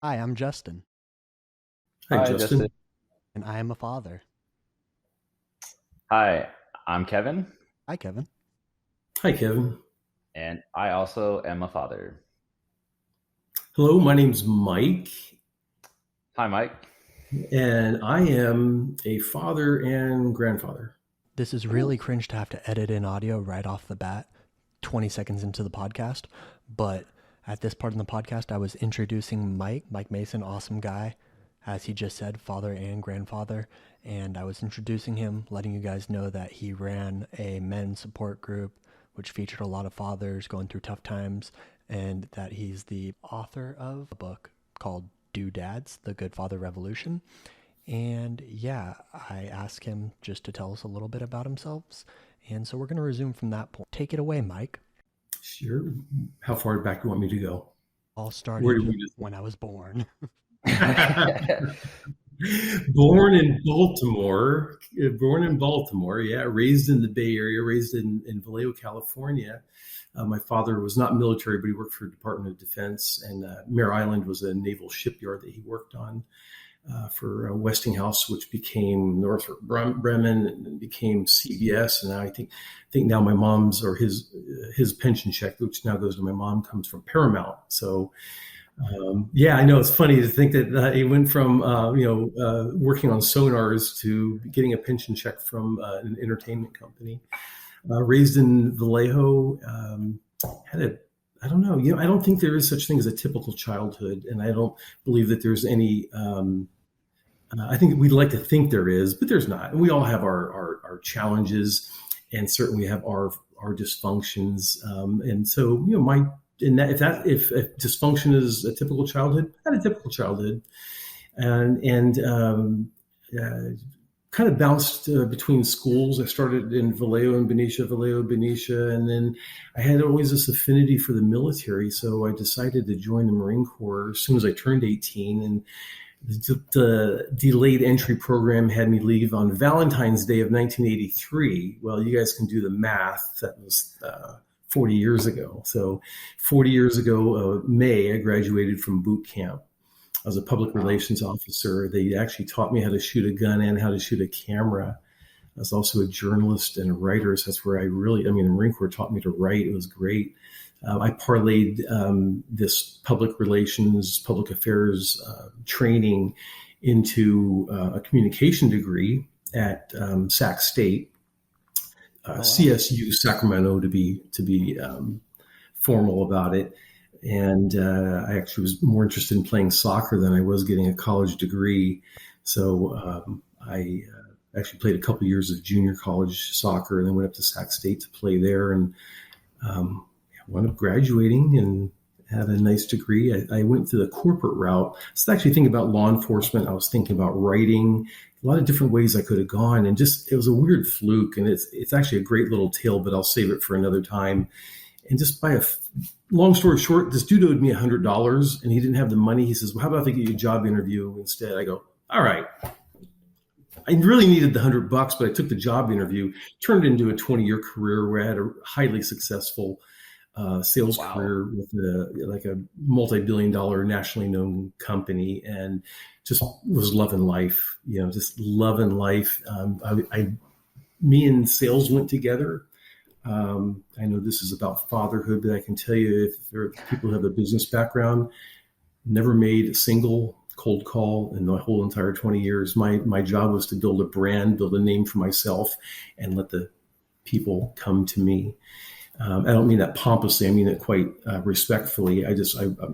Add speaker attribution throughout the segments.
Speaker 1: Hi, I'm Justin,
Speaker 2: Hi,
Speaker 3: Hi, Justin.
Speaker 2: Justin.
Speaker 1: and I am a father.
Speaker 3: Hi, I'm Kevin,
Speaker 1: Hi, Kevin.
Speaker 2: Hi, Kevin.
Speaker 3: and I also am a father.
Speaker 2: Hello, my name's Mike,
Speaker 3: Hi, Mike.
Speaker 2: and I am a father and grandfather.
Speaker 1: This is really cringe to have to edit in audio right off the bat, 20 seconds into the podcast. But at this part in the podcast, I was introducing Mike Mason, awesome guy, as he just said, father and grandfather. And I was introducing him, letting you guys know that he ran a men's support group, which featured a lot of fathers going through tough times, and that he's the author of a book called Do Dads, The Good Father Revolution. And yeah, I asked him just to tell us a little bit about himself. And so we're going to resume from that point. Take it away, Mike.
Speaker 2: Sure. How far back do you want me to go?
Speaker 1: All
Speaker 2: Where do
Speaker 1: started
Speaker 2: we
Speaker 1: when I was born.
Speaker 2: Born in Baltimore. Born in Baltimore, yeah. Raised in the Bay Area, raised in Vallejo, California. My father was not military, but he worked for the Department of Defense, and Mare Island was a naval shipyard that he worked on. For Westinghouse, which became Northrop Grumman and became CBS. And now I think now my mom's or his pension check, which now goes to my mom, comes from Paramount. So yeah, I know it's funny to think that he went from working on sonars to getting a pension check from an entertainment company. Raised in Vallejo, had a I don't know. I don't think there is such thing as a typical childhood, and I don't believe that there's any. I think we'd like to think there is, but there's not. And we all have our challenges, and certainly we have our dysfunctions. And so, my in that if dysfunction is a typical childhood, I had a typical childhood, and kind of bounced between schools. I started in Vallejo, Benicia, and then I had always this affinity for the military. So I decided to join the Marine Corps as soon as I turned 18. And the delayed entry program had me leave on Valentine's Day of 1983. Well, you guys can do the math. That was 40 years ago. So 40 years ago, May, I graduated from boot camp. I was a public
Speaker 3: Wow.
Speaker 2: relations officer. They actually taught me how to shoot a gun and how to shoot a camera. I was also a journalist and a writer. So that's where the Marine Corps taught me to write. It was great. I parlayed this public relations, public affairs training into a communication degree at Sac State,
Speaker 1: Oh, wow.
Speaker 2: CSU Sacramento to be formal about it. And I actually was more interested in playing soccer than I was getting a college degree. So I actually played a couple years of junior college soccer, and then went up to Sac State to play there, and wound up graduating and had a nice degree. I went to the corporate route. So actually thinking about law enforcement, I was thinking about writing, a lot of different ways I could have gone, and just it was a weird fluke. And it's actually a great little tale, but I'll save it for another time. And just by a long story short, this dude owed me $100, and he didn't have the money. He says, "Well, how about if I get you a job interview instead?" I go, "All right." I really needed the $100, but I took the job interview, turned it into a 20-year career where I had a highly successful sales
Speaker 3: Wow.
Speaker 2: career with a multi-billion-dollar nationally known company, and just was loving life. Just loving life. Me and sales went together. I know this is about fatherhood, but I can tell you, if there are people who have a business background, never made a single cold call in the whole entire 20 years. My job was to build a brand, build a name for myself, and let the people come to me. I don't mean that pompously. I mean it quite respectfully.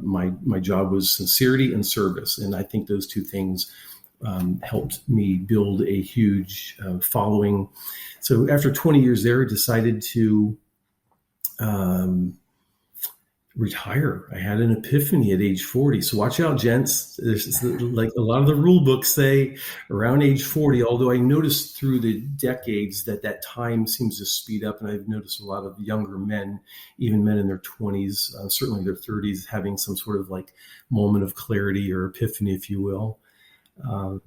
Speaker 2: My job was sincerity and service, and I think those two things helped me build a huge following. So after 20 years there, I decided to um, retire. I had an epiphany at age 40. So watch out, gents. There's like a lot of the rule books say around age 40, although I noticed through the decades that time seems to speed up. And I've noticed a lot of younger men, even men in their 20s, certainly their 30s, having some sort of like moment of clarity or epiphany, if you will. Um,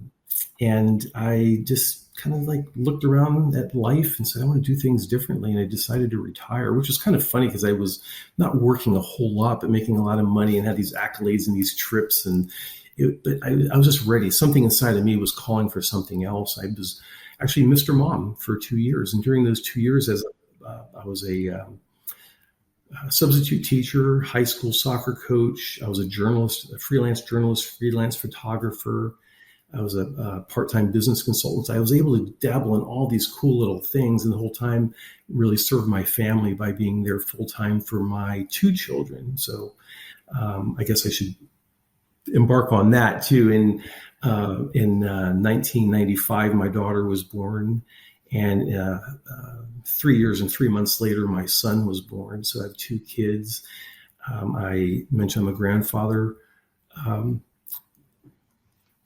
Speaker 2: and I just kind of like looked around at life and said, I want to do things differently. And I decided to retire, which was kind of funny because I was not working a whole lot, but making a lot of money and had these accolades and these trips. But I was just ready. Something inside of me was calling for something else. I was actually Mr. Mom for 2 years. And during those 2 years, I was a substitute teacher, high school soccer coach. I was a journalist, a freelance journalist, freelance photographer. I was a part-time business consultant. I was able to dabble in all these cool little things, and the whole time really serve my family by being there full-time for my 2 children. So I guess I should embark on that too. In 1995, my daughter was born, and 3 years and 3 months later, my son was born. So I have 2 kids. I mentioned I'm a grandfather.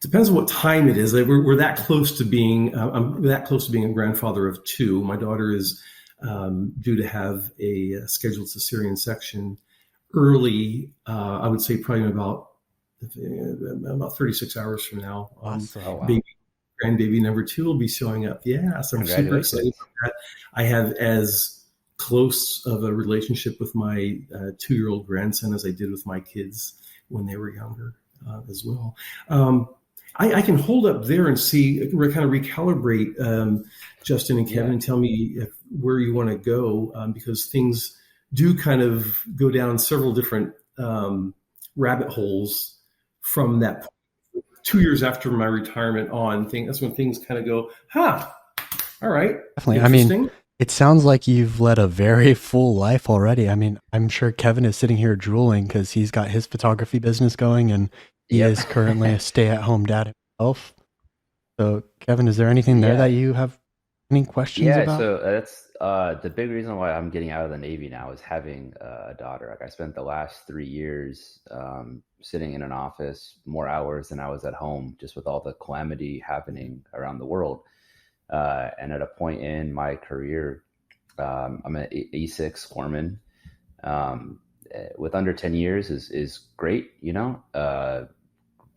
Speaker 2: Depends on what time it is. We're that close to being. I'm that close to being a grandfather of 2. My daughter is due to have a scheduled cesarean section early. I would say probably about 36 hours from now.
Speaker 1: Awesome.
Speaker 3: Oh, wow.
Speaker 2: Grandbaby number 2 will be showing up. Yeah, so I'm super excited about that. I have as close of a relationship with my 2-year-old grandson as I did with my kids when they were younger as well. I can hold up there and see, kind of recalibrate Justin and Kevin, and tell me where you want to go, because things do kind of go down several different rabbit holes from that point. 2 years after my retirement on, that's when things kind of go, all right.
Speaker 1: Definitely. I mean, it sounds like you've led a very full life already. I mean, I'm sure Kevin is sitting here drooling because he's got his photography business going, and he is currently a stay-at-home dad himself. So, Kevin, is there anything there that you have any questions about?
Speaker 3: Yeah, so that's the big reason why I'm getting out of the Navy now is having a daughter. Like, I spent the last 3 years sitting in an office more hours than I was at home, just with all the calamity happening around the world. And at a point in my career, I'm an E6 corpsman. With under 10 years is great,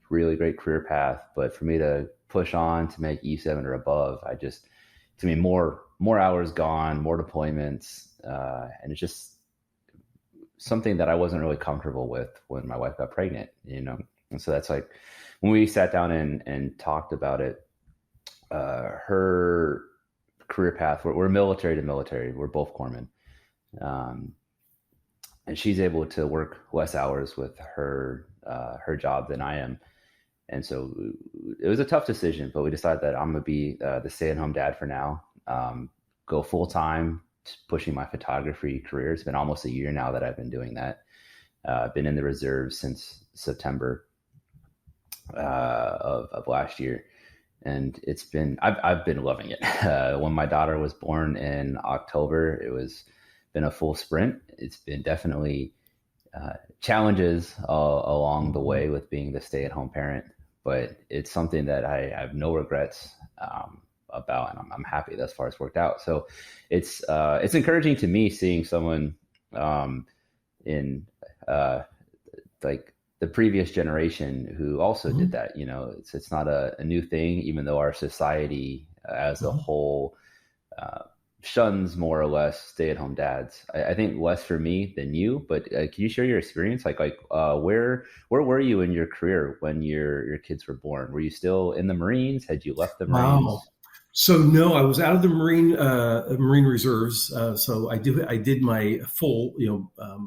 Speaker 3: really great career path. But for me to push on to make E7 or above, more hours gone, more deployments. And it's just something that I wasn't really comfortable with when my wife got pregnant, And so that's like, when we sat down and talked about it, her career path, we're military to military. We're both corpsmen. And she's able to work less hours with her job than I am. And so it was a tough decision, but we decided that I'm going to be the stay-at-home dad for now, go full-time, pushing my photography career. It's been almost a year now that I've been doing that. I've been in the reserves since September of last year. And I've been loving it. When my daughter was born in October, it was been a full sprint. It's been definitely challenges along the way with being the stay-at-home parent, but it's something that I have no regrets about, and I'm happy thus far it's worked out. So it's encouraging to me seeing someone in like the previous generation who also did that. It's not a new thing, even though our society as a whole shuns more or less stay-at-home dads. I think less for me than you, but can you share your experience? Like where were you in your career when your kids were born? Were you still in the Marines? Had you left the Marines?
Speaker 2: Wow. So no, I was out of the Marine Reserves. So I did my full,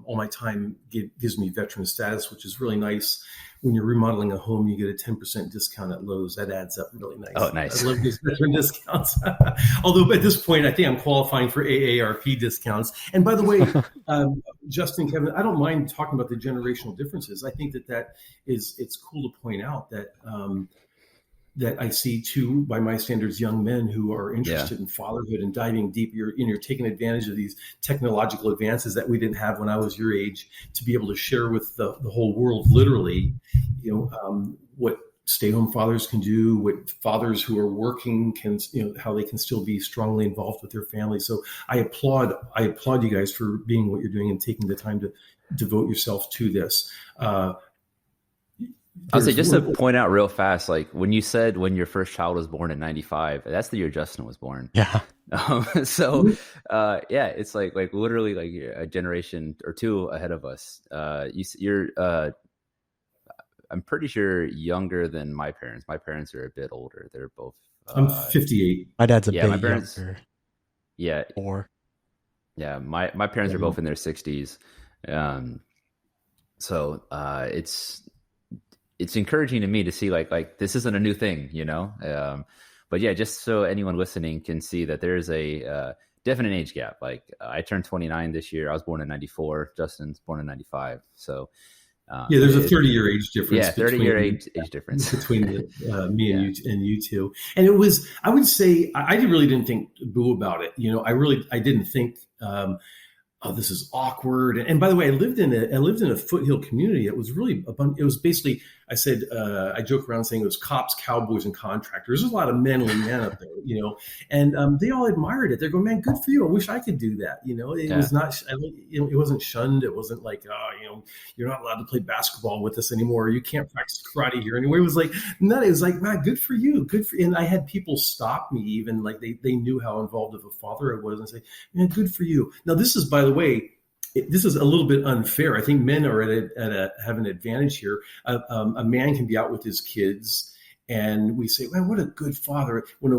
Speaker 2: all my time gives me veteran status, which is really nice. When you're remodeling a home, you get a 10% discount at Lowe's. That adds up really nice.
Speaker 3: Oh, nice.
Speaker 2: I love these veteran discounts. Although at this point, I think I'm qualifying for AARP discounts. And by the way, Justin, Kevin, I don't mind talking about the generational differences. I think it's cool to point out that that I see too, by my standards, young men who are interested in fatherhood and diving deep. You're taking advantage of these technological advances that we didn't have when I was your age, to be able to share with the whole world, literally, what stay-home fathers can do, what fathers who are working can, how they can still be strongly involved with their family. So I applaud you guys for being what you're doing and taking the time to devote yourself to this.
Speaker 3: I'll say
Speaker 2: there's
Speaker 3: just to point out real fast, like when you said when your first child was born in '95, that's the year Justin was born.
Speaker 1: Yeah.
Speaker 3: So, yeah, it's like literally like a generation or two ahead of us. You're, I'm pretty sure younger than my parents. My parents are a bit older. They're both.
Speaker 2: I'm 58.
Speaker 1: My dad's a
Speaker 3: Yeah,
Speaker 1: bit
Speaker 3: my parents-
Speaker 1: younger.
Speaker 3: Yeah,
Speaker 1: Or
Speaker 3: yeah. My parents are both in their 60s. So it's encouraging to me to see like this isn't a new thing, you know. But yeah, just so anyone listening can see that there's a definite age gap. Like I turned 29 this year. I was born in '94. Justin's born in '95. So
Speaker 2: yeah, there's a 30-year age difference.
Speaker 3: Yeah, 30-year age difference
Speaker 2: between me and you two. And it was, I would say, I really didn't think boo about it. You know, I didn't think, oh, this is awkward. And by the way, I lived in a foothill community. It was really it was basically, I said, I joke around saying it was cops, cowboys, and contractors. There's a lot of manly men up there, you know, and they all admired it. They're going, man, good for you. I wish I could do that. You know, it was not, it wasn't shunned. It wasn't like, you know, you're not allowed to play basketball with us anymore. You can't practice karate here anymore. It was like, no, it was like, man, good for you. Good for you. And I had people stop me even, like they knew how involved of a father I was, and say, man, good for you. Now, this is, by the way, this is a little bit unfair. I think men are have an advantage here. A man can be out with his kids, and we say, "Man, what a good father." When a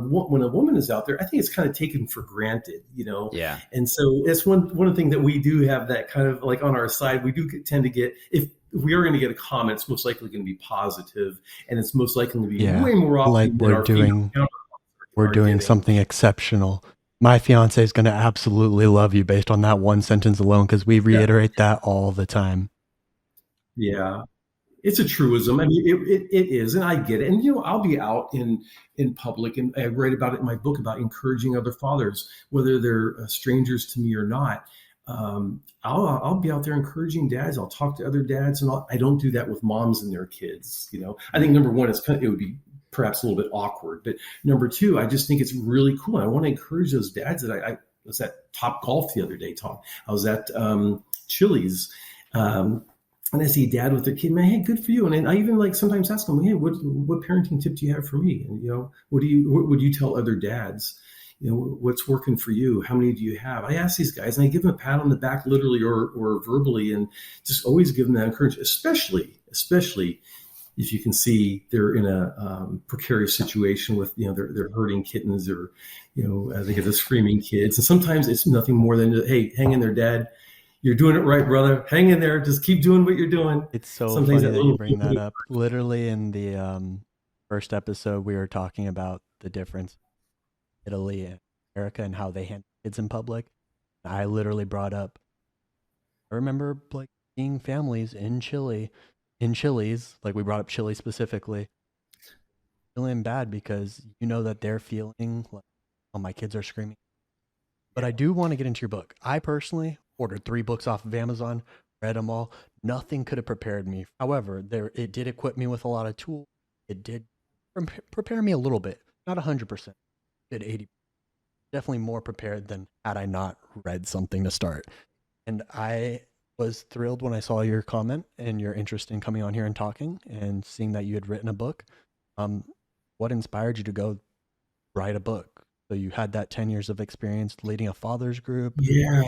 Speaker 2: woman is out there, I think it's kind of taken for granted, you know.
Speaker 3: Yeah.
Speaker 2: And so it's one of the things that we do have that kind of like on our side. We do tend to get, if we are going to get a comment, it's most likely going to be positive, and it's most likely to be way more often
Speaker 1: like
Speaker 2: than our female counterparts
Speaker 1: we're doing
Speaker 2: getting.
Speaker 1: something exceptional. My fiance is going to absolutely love you based on that one sentence alone, because we reiterate that all the time.
Speaker 2: Yeah, it's a truism. I mean, it is, and I get it. And you know, I'll be out in public, and I write about it in my book about encouraging other fathers, whether they're strangers to me or not. I'll be out there encouraging dads. I'll talk to other dads, and I don't do that with moms and their kids. You know, I think number one, it would be perhaps a little bit awkward, but number two, I just think it's really cool. I want to encourage those dads. That I was at Top Golf the other day, Tom. I was at Chili's, and I see dad with a kid. Man, hey, good for you. And I even like sometimes ask them, hey, what parenting tip do you have for me? And you know, what would you tell other dads? You know, what's working for you? How many do you have? I ask these guys, and I give them a pat on the back, literally or verbally, and just always give them that encouragement, especially if you can see they're in a precarious situation with, you know, they're hurting kittens, or, you know, they get the screaming kids. And sometimes it's nothing more than, hey, hang in there, Dad. You're doing it right, brother. Hang in there. Just keep doing what you're doing.
Speaker 1: It's so funny that you bring that up. Literally in the first episode, we were talking about the difference in Italy and America and how they handle kids in public. I literally brought up, I remember like seeing families in Chili's, like we brought up Chili specifically, feeling bad because you know that they're feeling like, oh, my kids are screaming. But I do want to get into your book. I personally ordered 3 books off of Amazon, read them all. Nothing could have prepared me. However, it did equip me with a lot of tools. It did prepare me a little bit, not 100%, at 80%. Definitely more prepared than had I not read something to start. And I was thrilled when I saw your comment and your interest in coming on here and talking and seeing that you had written a book. What inspired you to go write a book? So you had that 10 years of experience leading a father's group.
Speaker 2: Yeah.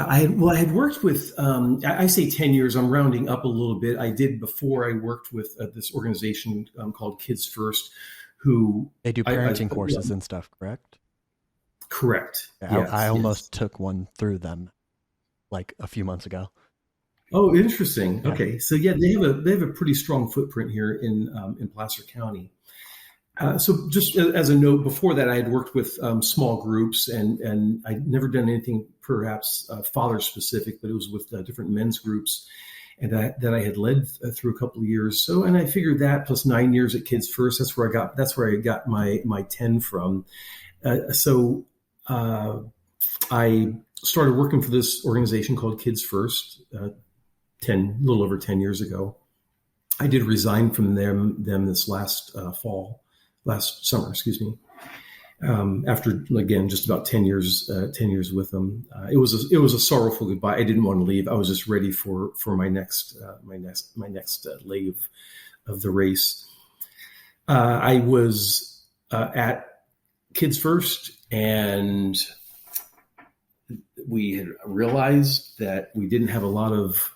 Speaker 2: I had worked with, I say 10 years, I'm rounding up a little bit. I did before. I worked with this organization called Kids First, who
Speaker 1: they do parenting courses and stuff, correct?
Speaker 2: Correct.
Speaker 1: Yeah, I almost took one through them like a few months ago.
Speaker 2: Oh, interesting.
Speaker 1: Yeah.
Speaker 2: Okay. So yeah, they have a pretty strong footprint here in Placer County. So just as a note, before that, I had worked with small groups, and I'd never done anything perhaps father specific, but it was with different men's groups, and that I had led through a couple of years. So, and I figured that plus 9 years at Kids First, that's where I got my 10 from. So I started working for this organization called Kids First, a little over 10 years ago. I did resign from them this last summer, after, again, just about 10 years with them. It was a sorrowful goodbye. I didn't want to leave. I was just ready for my next leg of the race. I was at Kids First, and we had realized that we didn't have a lot of,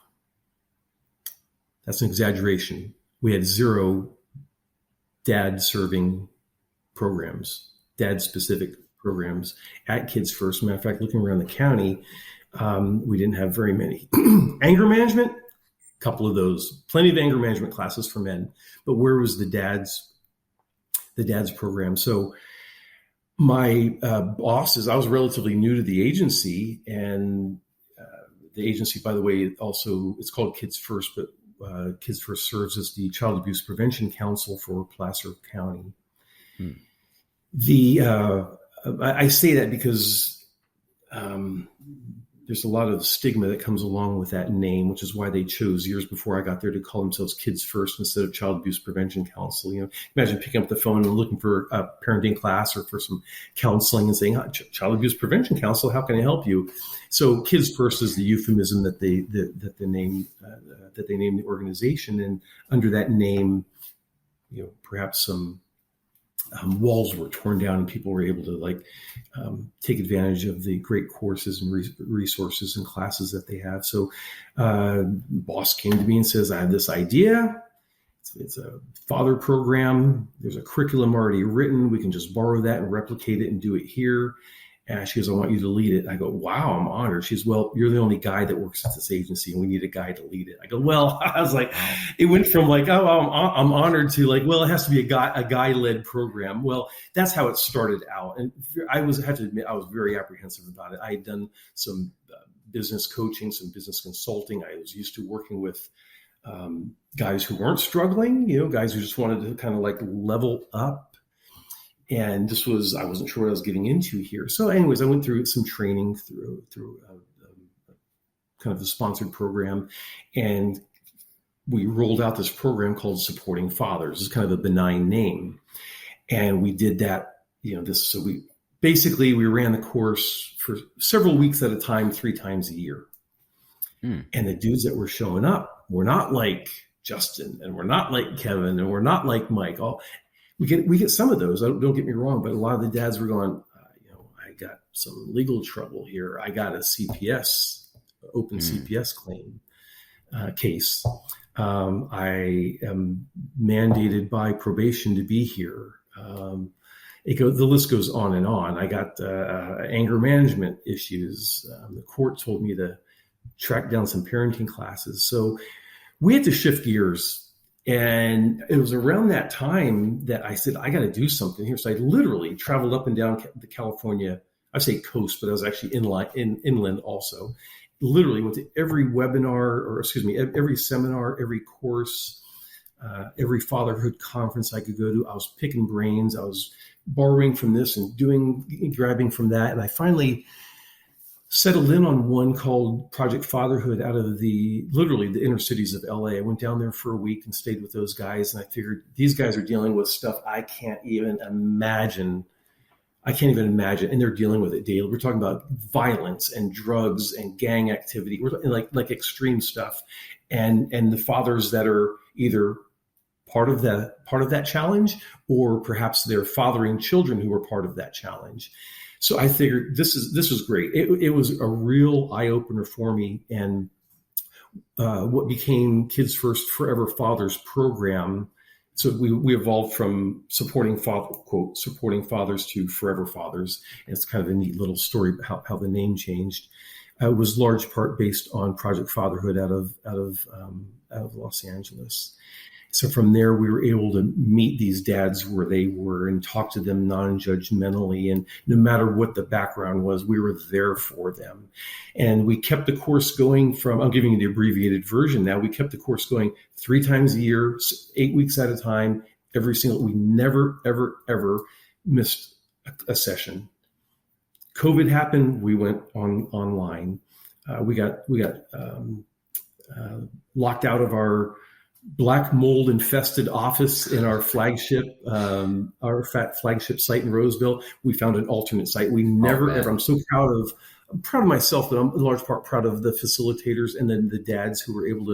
Speaker 2: that's an exaggeration, we had 0 dad serving programs, dad specific programs at Kids First. Matter of fact, looking around the county, we didn't have very many. Anger management, a couple of those, plenty of anger management classes for men, but where was the dad's program? So my bosses, I was relatively new to the agency, and the agency, by the way, also, it's called Kids First, but Kids First serves as the Child Abuse Prevention Council for Placer County. I say that because there's a lot of stigma that comes along with that name, which is why they chose years before I got there to call themselves Kids First instead of Child Abuse Prevention Council. You know, imagine picking up the phone and looking for a parenting class or for some counseling and saying, Child Abuse Prevention Council, how can I help you? So Kids First is the euphemism that they named the organization, and under that name, you know, perhaps some walls were torn down and people were able to take advantage of the great courses and resources and classes that they have. So boss came to me and says, I have this idea. It's a father program. There's a curriculum already written. We can just borrow that and replicate it and do it here. And she goes, I want you to lead it. I go, wow, I'm honored. She goes, well, you're the only guy that works at this agency and we need a guy to lead it. I go, well, I was like, it went from I'm honored to well, it has to be a guy-led program. Well, that's how it started out. And I have to admit, I was very apprehensive about it. I had done some business coaching, some business consulting. I was used to working with guys who weren't struggling, guys who just wanted to kind of level up. And I wasn't sure what I was getting into here. So anyways, I went through some training through kind of the sponsored program. And we rolled out this program called Supporting Fathers. It's kind of a benign name. And we did that, so we ran the course for several weeks at a time, 3 times a year. And the dudes that were showing up were not like Justin, and we're not like Kevin, and we're not like Mike. We get some of those. Don't get me wrong, but a lot of the dads were going, I got some legal trouble here. I got a open CPS claim case. I am mandated by probation to be here. The list goes on and on. I got anger management issues. The court told me to track down some parenting classes. So we had to shift gears. And it was around that time that I said, I got to do something here. So I literally traveled up and down the California, I say coast, but I was actually inland also. Literally went to every webinar, every seminar, every course, every fatherhood conference I could go to. I was picking brains. I was borrowing from this and grabbing from that. And I finally settled in on one called Project Fatherhood out of literally the inner cities of LA. I went down there for a week and stayed with those guys. And I figured these guys are dealing with stuff I can't even imagine. And they're dealing with it daily. We're talking about violence and drugs and gang activity. We're talking like extreme stuff. And the fathers that are either part of that challenge, or perhaps they're fathering children who are part of that challenge. So I figured this was great. It was a real eye-opener for me, and what became Kids First Forever Fathers program. So we evolved from supporting fathers to Forever Fathers. And it's kind of a neat little story about how the name changed. It was large part based on Project Fatherhood out of Los Angeles. So from there, we were able to meet these dads where they were and talk to them non-judgmentally. And no matter what the background was, we were there for them. And we kept the course going I'm giving you the abbreviated version now. We kept the course going 3 times a year, 8 weeks at a time, we never, ever, ever missed a session. COVID happened. We went online. We got locked out of our black mold infested office in our flagship site in Roseville. We found an alternate site. We never ever. I'm so proud of myself, but I'm in large part proud of the facilitators and then the dads who were able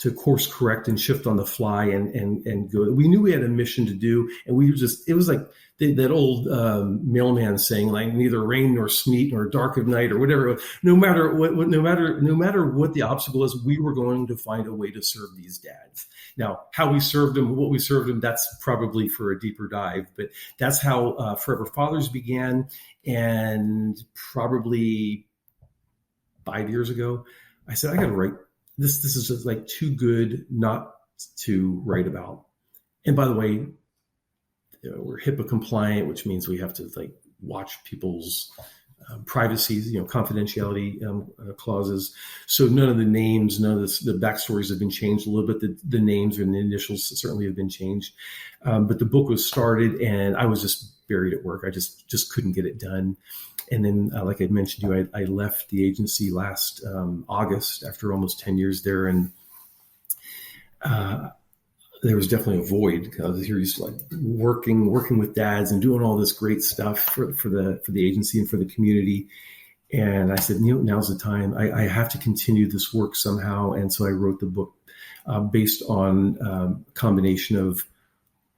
Speaker 2: to course correct and shift on the fly and go. We knew we had a mission to do, and we were just, it was like that old mailman saying, like, neither rain nor sleet nor dark of night or whatever. No matter what the obstacle is, we were going to find a way to serve these dads. Now, how we served them, what we served them, that's probably for a deeper dive, but that's how Forever Fathers began. And probably 5 years ago, I said, I got to write this. This is just like too good not to write about. And by the way, we're HIPAA compliant, which means we have to like watch people's privacy, confidentiality clauses. So none of the names, none of the backstories have been changed a little bit. The names and the initials certainly have been changed. But the book was started, and I was just buried at work. I just couldn't get it done. And then, like I mentioned to you, I left the agency last August after almost 10 years there, and there was definitely a void because I was here just like working with dads and doing all this great stuff for the agency and for the community. And I said, now's the time. I have to continue this work somehow. And so I wrote the book based on a combination of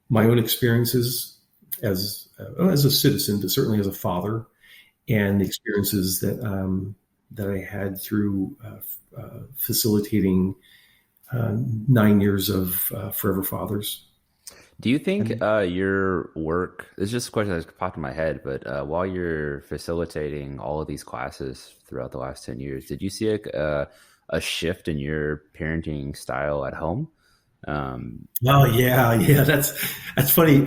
Speaker 2: my own experiences as a citizen, but certainly as a father, and the experiences that I had through facilitating 9 years of Forever Fathers.
Speaker 3: Do you think your work, it's just a question that popped in my head, but while you're facilitating all of these classes throughout the last 10 years, did you see a shift in your parenting style at home?
Speaker 2: Oh, yeah. That's funny.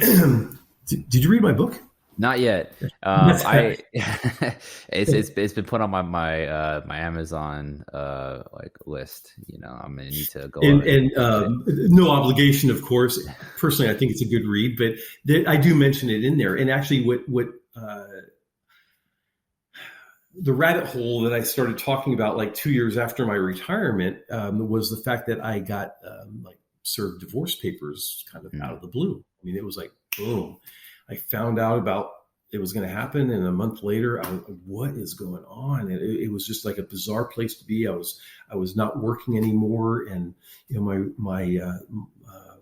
Speaker 2: Did you read my book?
Speaker 3: Not yet. It's been put on my Amazon list. I'm gonna need to go.
Speaker 2: And no obligation, of course. Personally, I think it's a good read, but I do mention it in there. And actually, what the rabbit hole that I started talking about like 2 years after my retirement was the fact that I got served divorce papers kind of out of the blue. I mean, it was like boom. I found out about it was going to happen, and a month later, what is going on? And it was just like a bizarre place to be. I was not working anymore, and my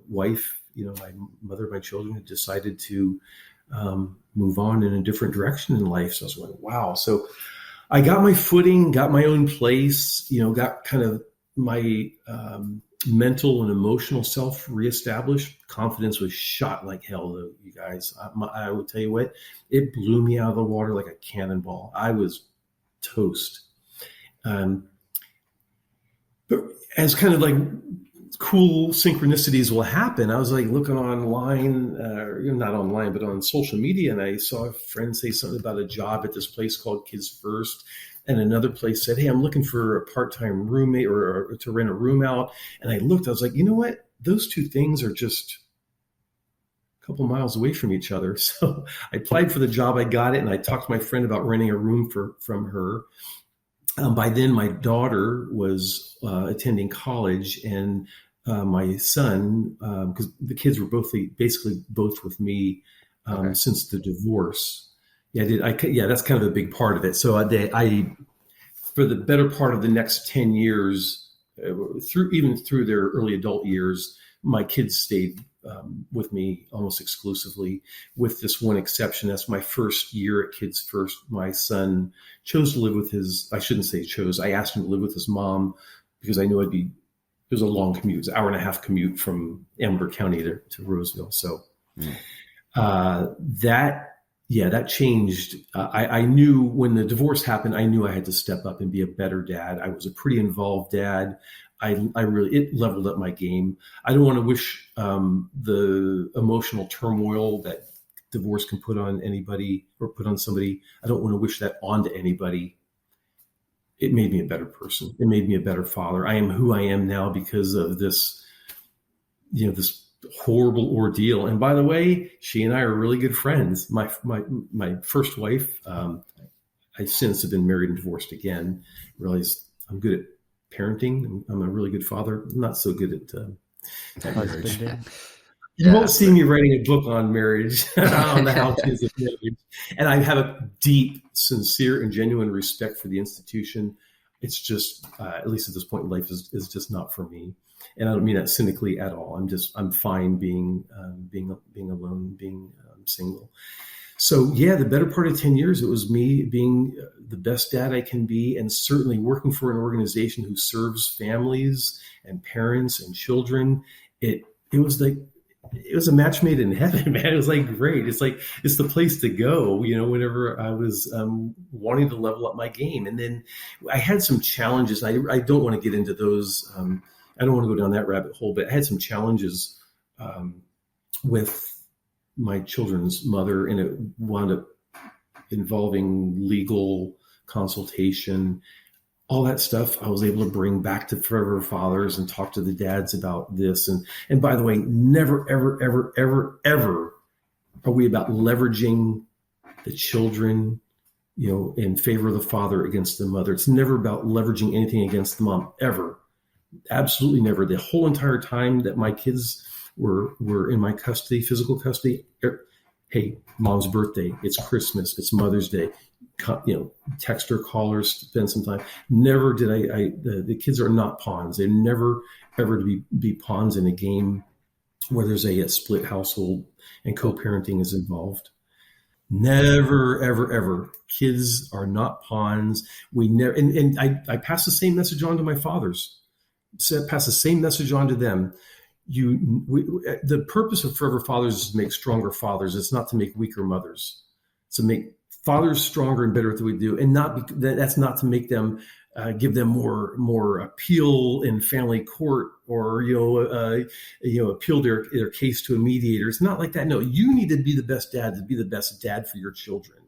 Speaker 2: wife, my mother of my children, had decided to move on in a different direction in life. So I was like, wow. So I got my footing, got my own place, got kind of my mental and emotional self reestablished. Confidence was shot like hell, though, you guys. I would tell you what, it blew me out of the water like a cannonball. I was toast. But as kind of like cool synchronicities will happen, I was like looking online, not online, but on social media, and I saw a friend say something about a job at this place called Kids First. And another place said, hey, I'm looking for a part-time roommate or to rent a room out. And I looked, I was like, you know what? Those two things are just a couple miles away from each other. So I applied for the job, I got it, and I talked to my friend about renting a room from her. By then, my daughter was attending college, and my son, because the kids were basically both with me since the divorce. Yeah, that's kind of a big part of it. So I for the better part of the next 10 years, through their early adult years, my kids stayed with me almost exclusively, with this one exception. That's my first year at Kids First. My son chose to live with I shouldn't say chose, I asked him to live with his mom because I knew it was a long commute. It was an hour and a half commute from Amber County to Roseville. So that changed. I knew when the divorce happened, I knew I had to step up and be a better dad. I was a pretty involved dad. It leveled up my game. I don't want to wish the emotional turmoil that divorce can put on anybody or put on somebody. I don't want to wish that onto anybody. It made me a better person. It made me a better father. I am who I am now because of this, this horrible ordeal. And by the way, she and I are really good friends. My first wife, I since have been married and divorced again. Realized I'm good at parenting. I'm a really good father. I'm not so good at marriage. You won't see me writing a book on marriage, on the how-tos of marriage. And I have a deep, sincere, and genuine respect for the institution. It's just, at least at this point in life, is just not for me. And I don't mean that cynically at all. I'm fine being alone, being single. So yeah, the better part of 10 years, it was me being the best dad I can be, and certainly working for an organization who serves families and parents and children. It was like, it was a match made in heaven, man. It was like, great. It's like, it's the place to go, whenever I was wanting to level up my game. And then I had some challenges. I don't want to get into those. I don't want to go down that rabbit hole, but I had some challenges with my children's mother, and it wound up involving legal consultation, all that stuff. I was able to bring back to Forever Fathers and talk to the dads about this. And by the way, never, ever, ever, ever, ever are we about leveraging the children, in favor of the father against the mother. It's never about leveraging anything against the mom, ever. Absolutely never. The whole entire time that my kids were in my custody, physical custody. Hey, mom's birthday, it's Christmas, it's Mother's Day, text her, call her, spend some time. Never did the kids are not pawns. They're never, ever to be pawns in a game where there's a split household and co-parenting is involved. Never, ever, ever. Kids are not pawns. We never, and I pass the same message on to my fathers. Pass the same message on to them. The purpose of Forever Fathers is to make stronger fathers. It's not to make weaker mothers. It's to make fathers stronger and better at what we do, and that's not to make them give them more appeal in family court, or appeal their case to a mediator. It's not like that. No, you need to be the best dad, to be the best dad for your children,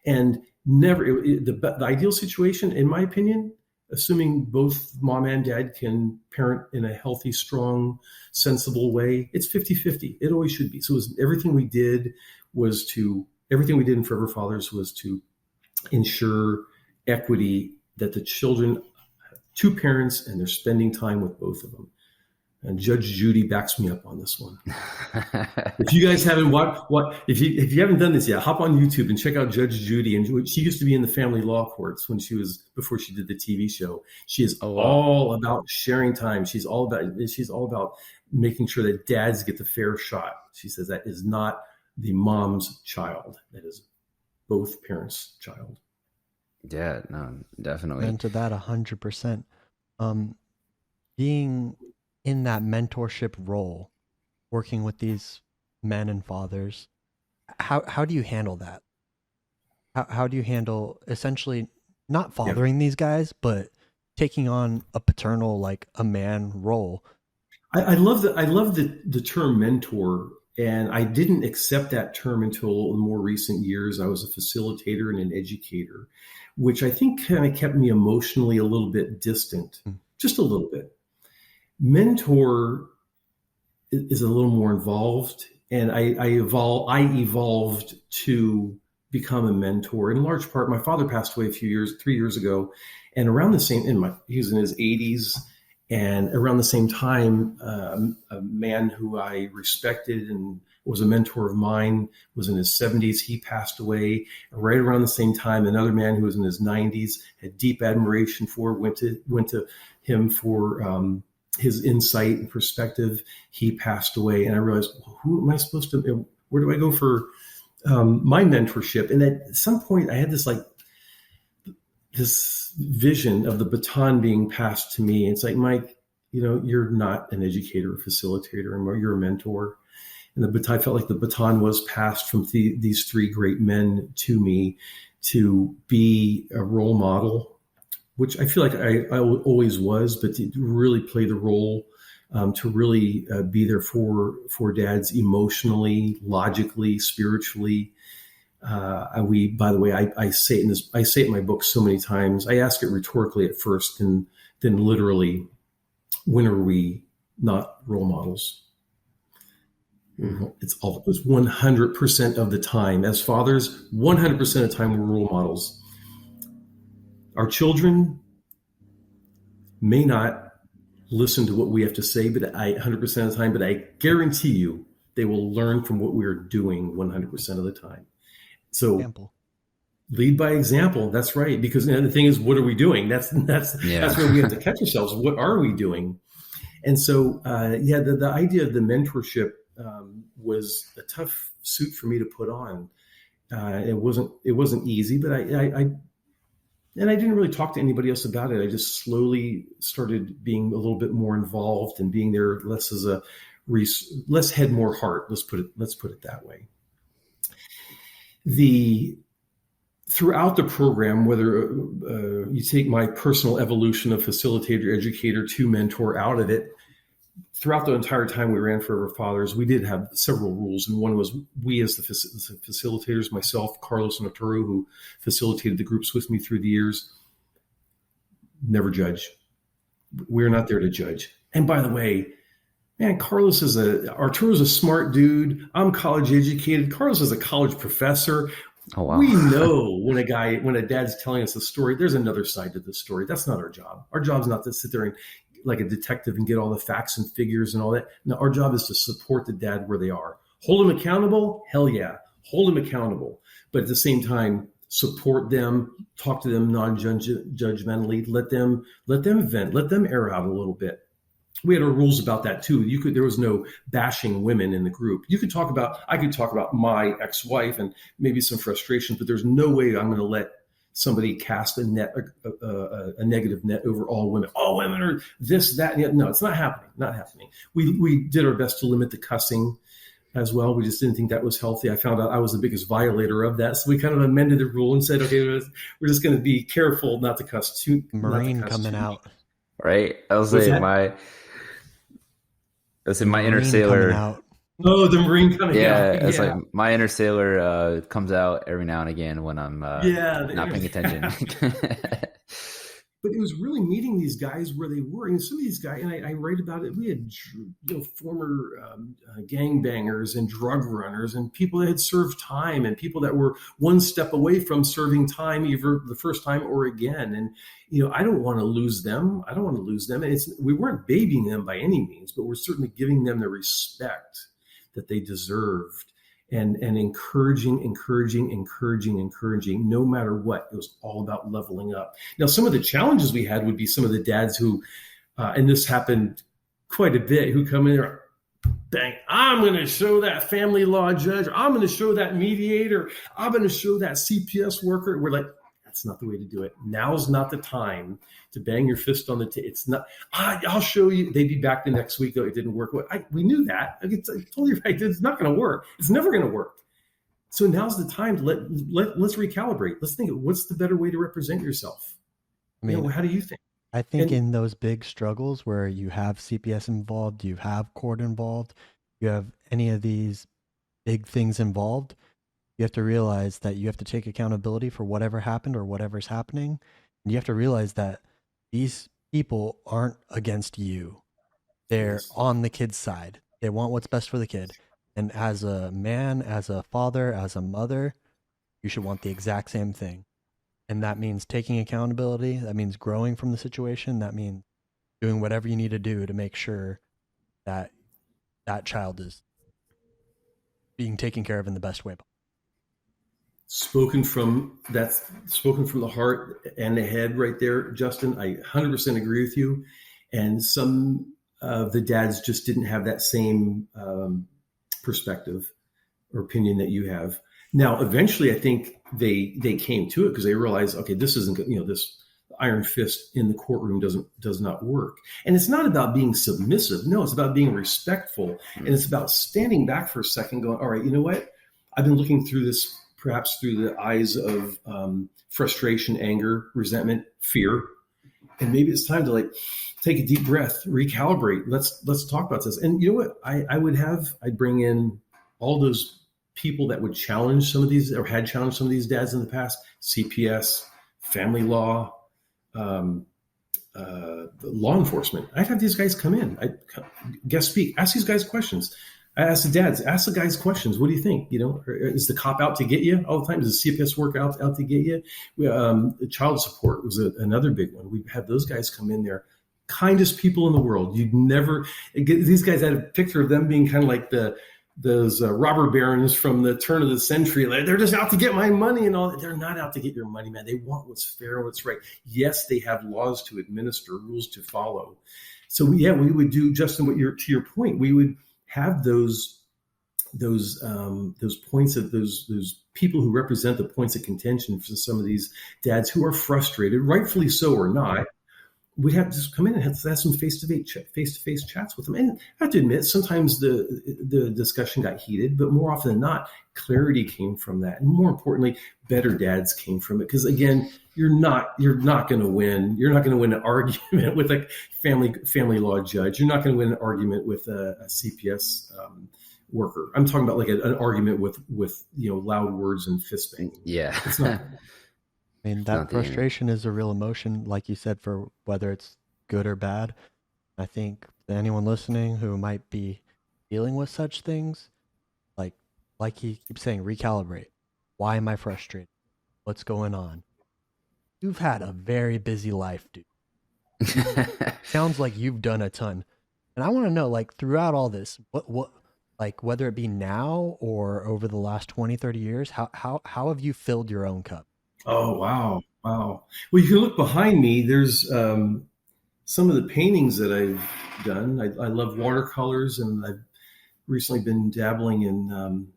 Speaker 2: and never the ideal situation, in my opinion, assuming both mom and dad can parent in a healthy, strong, sensible way, it's 50-50. It always should be. So everything we did in Forever Fathers was to ensure equity, that the children have two parents and they're spending time with both of them. And Judge Judy backs me up on this one. If you guys haven't if you haven't done this yet, hop on YouTube and check out Judge Judy. And she used to be in the family law courts before she did the TV show. She is all about sharing time. She's all about making sure that dads get the fair shot. She says that is not the mom's child. That is both parents' child.
Speaker 3: Yeah, no, definitely.
Speaker 1: And to that 100%, being in that mentorship role, working with these men and fathers, how do you handle that? How do you handle essentially not fathering these guys, but taking on a paternal, like a man role?
Speaker 2: I love the term mentor, and I didn't accept that term until more recent years. I was a facilitator and an educator, which I think kind of kept me emotionally a little bit distant, just a little bit. Mentor is a little more involved, and I evolved to become a mentor. In large part, my father passed away 3 years ago, and around the same, he was in his 80s, and around the same time, a man who I respected and was a mentor of mine was in his 70s. He passed away. Right around the same time, another man who was in his 90s, had deep admiration for, went to him for his insight and perspective. He passed away, and I realized, who am I supposed to? Where do I go for my mentorship? And at some point, I had this vision of the baton being passed to me. It's like, Mike, you're not an educator or facilitator anymore. You're a mentor. And I felt like the baton was passed from these three great men to me to be a role model, which I feel like I always was, but to really play the role, to really be there for dads emotionally, logically, spiritually. By the way, I say it in my book so many times. I ask it rhetorically at first, and then literally, when are we not role models? It's 100% of the time. As fathers, 100% of the time we're role models. Our children may not listen to what we have to say, but 100% of the time, but I guarantee you they will learn from what we're doing 100% of the time. So lead by example. That's right. Because the thing is, what are we doing? That's where we have to catch ourselves. What are we doing? And so, the idea of the mentorship was a tough suit for me to put on. It wasn't easy, but I didn't really talk to anybody else about it. I just slowly started being a little bit more involved and being there less head, more heart. Let's put it that way. Throughout the program, whether you take my personal evolution of facilitator, educator to mentor out of it, throughout the entire time we ran Forever Fathers, we did have several rules. And one was we as the facilitators, myself, Carlos, and Arturo, who facilitated the groups with me through the years, never judge. We're not there to judge. And by the way, man, Arturo's a smart dude. I'm college educated. Carlos is a college professor.
Speaker 3: Oh, wow.
Speaker 2: We know when a dad's telling us a story, there's another side to the story. That's not our job. Our job is not to sit there and like a detective and get all the facts and figures and all that. No, our job is to support the dad where they are. Hold them accountable? Hell yeah. Hold them accountable. But at the same time, support them, talk to them non-judgmentally, let them vent, let them air out a little bit. We had our rules about that too. There was no bashing women in the group. I could talk about my ex-wife and maybe some frustration, but there's no way I'm going to let somebody cast a negative net over all women. All women are this, that, and the other. No, it's not happening. Not happening. We did our best to limit the cussing as well. We just didn't think that was healthy. I found out I was the biggest violator of that. So we kind of amended the rule and said, okay, we're just going to be careful not to cuss too.
Speaker 1: Marine coming out.
Speaker 3: Right. I was saying my inner sailor.
Speaker 2: Oh, the Marine coming out.
Speaker 3: Yeah, it's like my inner sailor comes out every now and again when I'm not paying attention.
Speaker 2: But it was really meeting these guys where they were. And some of these guys, and I write about it, we had former gangbangers and drug runners and people that had served time and people that were one step away from serving time, either the first time or again. And, I don't want to lose them. And we weren't babying them by any means, but we're certainly giving them the respect that they deserved and encouraging, no matter what. It was all about leveling up. Now, some of the challenges we had would be some of the dads who, and this happened quite a bit, who come in there, bang, I'm going to show that family law judge, or I'm going to show that mediator, I'm going to show that CPS worker. We're like, that's not the way to do it. Now's not the time to bang your fist on the table. It's not, I'll show you. They'd be back the next week. Though it didn't work. We knew that. I told you right. It's not going to work. It's never going to work. So now's the time to let's recalibrate. Let's think of what's the better way to represent yourself. I mean, how do you think?
Speaker 1: I think in those big struggles where you have CPS involved, you have court involved, you have any of these big things involved, you have to realize that you have to take accountability for whatever happened or whatever's happening. And you have to realize that these people aren't against you. They're on the kid's side. They want what's best for the kid. And as a man, as a father, as a mother, you should want the exact same thing. And that means taking accountability. That means growing from the situation. That means doing whatever you need to do to make sure that that child is being taken care of in the best way possible.
Speaker 2: Spoken from the heart and the head right there, Justin. I 100% agree with you. And some of the dads just didn't have that same perspective or opinion that you have. Now, eventually, I think they came to it because they realized, okay, this isn't, this iron fist in the courtroom does not work. And it's not about being submissive. No, it's about being respectful. And it's about standing back for a second going, all right, you know what? I've been looking through this perhaps through the eyes of frustration, anger, resentment, fear. And maybe it's time to take a deep breath, recalibrate. Let's talk about this. And you know what? I'd bring in all those people that would challenge some of these or had challenged some of these dads in the past, CPS, family law, law enforcement. I'd have these guys come in. I'd guest speak, ask these guys questions. I ask the dads, ask the guys questions. What do you think? Is the cop out to get you all the time? Does the CPS work out to get you? Child support was another big one. We had those guys come in there, kindest people in the world. These guys had a picture of them being kind of like those robber barons from the turn of the century. They're just out to get my money and all that. They're not out to get your money, man. They want what's fair and what's right. Yes, they have laws to administer, rules to follow. So we would do, Justin, to your point, we would have those points of those people who represent the points of contention for some of these dads who are frustrated, rightfully so or not. We'd have to just come in and have some face-to-face chats with them. And I have to admit, sometimes the discussion got heated, but more often than not, clarity came from that. And more importantly, better dads came from it. Because again, you're not going to win. You're not going to win an argument with a family law judge. You're not going to win an argument with a CPS worker. I'm talking about like an argument with loud words and fist banging.
Speaker 3: Yeah.
Speaker 2: It's not.
Speaker 1: I mean, that frustration is a real emotion, like you said, for whether it's good or bad. I think anyone listening who might be dealing with such things, like he keeps saying, recalibrate. Why am I frustrated? What's going on? You've had a very busy life, dude. Sounds like you've done a ton. And I want to know, like, throughout all this, what like, whether it be now or over the last 20, 30 years, how have you filled your own cup?
Speaker 2: Oh, wow. Well, you can look behind me. There's some of the paintings that I've done. I love watercolors, and I've recently been dabbling in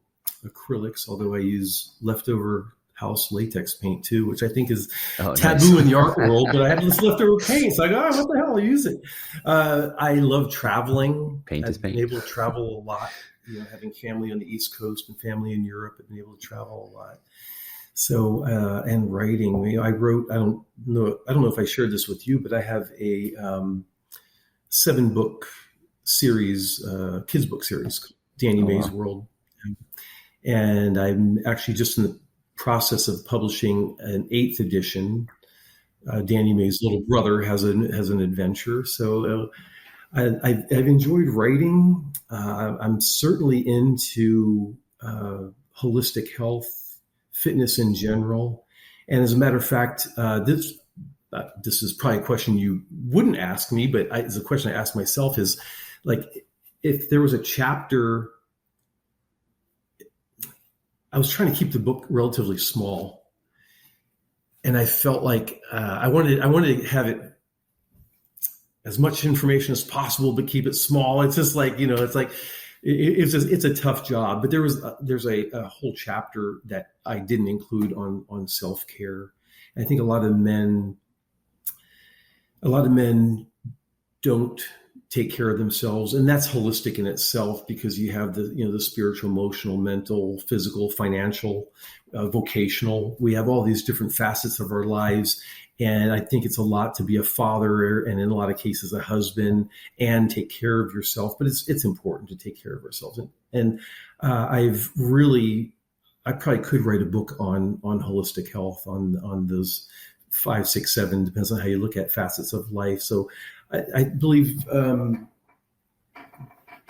Speaker 2: acrylics, although I use leftover house latex paint too, which I think is taboo in the art world, but I have this leftover paint. So I go, what the hell, I'll use it. I love traveling. I've been able to travel a lot, having family on the East Coast and family in Europe. I've been able to travel a lot. So, and writing, I wrote, I don't know if I shared this with you, but I have a 7-book series, kids book series, Danny Mae's World. And I'm actually just in the process of publishing an 8th edition. Danny Mae's little brother has an adventure. So I've enjoyed writing. I'm certainly into holistic health, fitness in general. And as a matter of fact, this is probably a question you wouldn't ask me, but it's a question I ask myself is, like, if there was a chapter, I was trying to keep the book relatively small. And I felt like I wanted to have it as much information as possible, but keep it small. It's just like, it's like, it's a tough job, but there's a whole chapter that I didn't include on self-care. I think a lot of men don't take care of themselves, and that's holistic in itself, because you have the spiritual, emotional, mental, physical, financial, vocational. We have all these different facets of our lives. And I think it's a lot to be a father, and in a lot of cases, a husband, and take care of yourself. But it's important to take care of ourselves. And I probably could write a book on holistic health, on those 5, 6, 7, depends on how you look at facets of life. So I believe,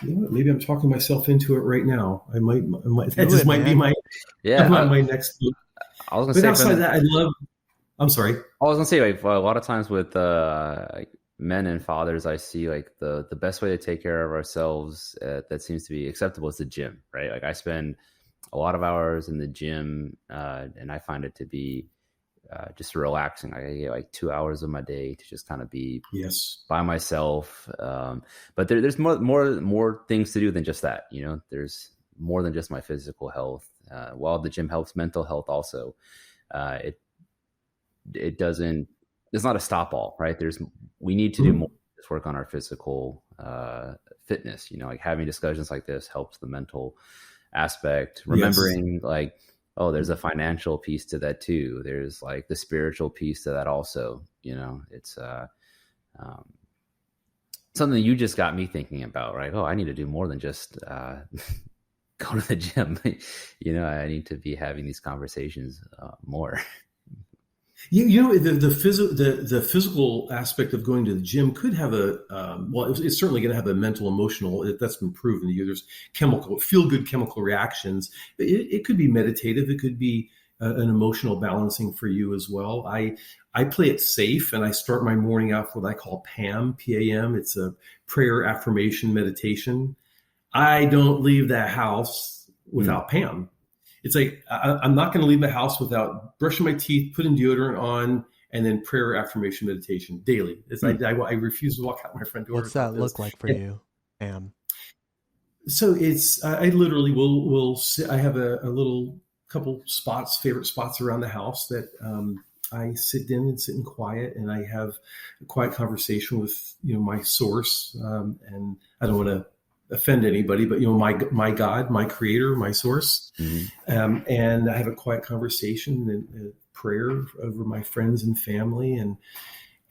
Speaker 2: maybe I'm talking myself into it right now. I might that just might be my next book.
Speaker 3: I was
Speaker 2: but outside that, I'm sorry.
Speaker 3: I was gonna say, like, a lot of times with men and fathers, I see like the best way to take care of ourselves that seems to be acceptable is the gym, right? Like, I spend a lot of hours in the gym, and I find it to be just relaxing. I get like 2 hours of my day to just kind of be by myself. But there's more things to do than just that. There's more than just my physical health. While the gym helps mental health also, it's not a stop all, right? We need to do more just work on our physical fitness. Like, having discussions like this helps the mental aspect. Remembering there's a financial piece to that too. There's like the spiritual piece to that also. It's something you just got me thinking about, right? Oh, I need to do more than just go to the gym. I need to be having these conversations more.
Speaker 2: The physical aspect of going to the gym could have it's certainly going to have a mental, emotional, that's been proven. There's feel-good chemical reactions. It could be meditative. It could be an emotional balancing for you as well. I play it safe, and I start my morning out with what I call PAM, P-A-M. It's a prayer, affirmation, meditation. I don't leave that house without PAM. It's like, I'm not going to leave the house without brushing my teeth, putting deodorant on, and then prayer, affirmation, meditation daily. I refuse to walk out my front door.
Speaker 1: What's that look like for you, Pam?
Speaker 2: So it's I literally will sit. I have a little couple favorite spots around the house that I sit in quiet, and I have a quiet conversation with my source. And I don't want to offend anybody, but my God, my Creator, my source. Mm-hmm. And I have a quiet conversation and prayer over my friends and family, and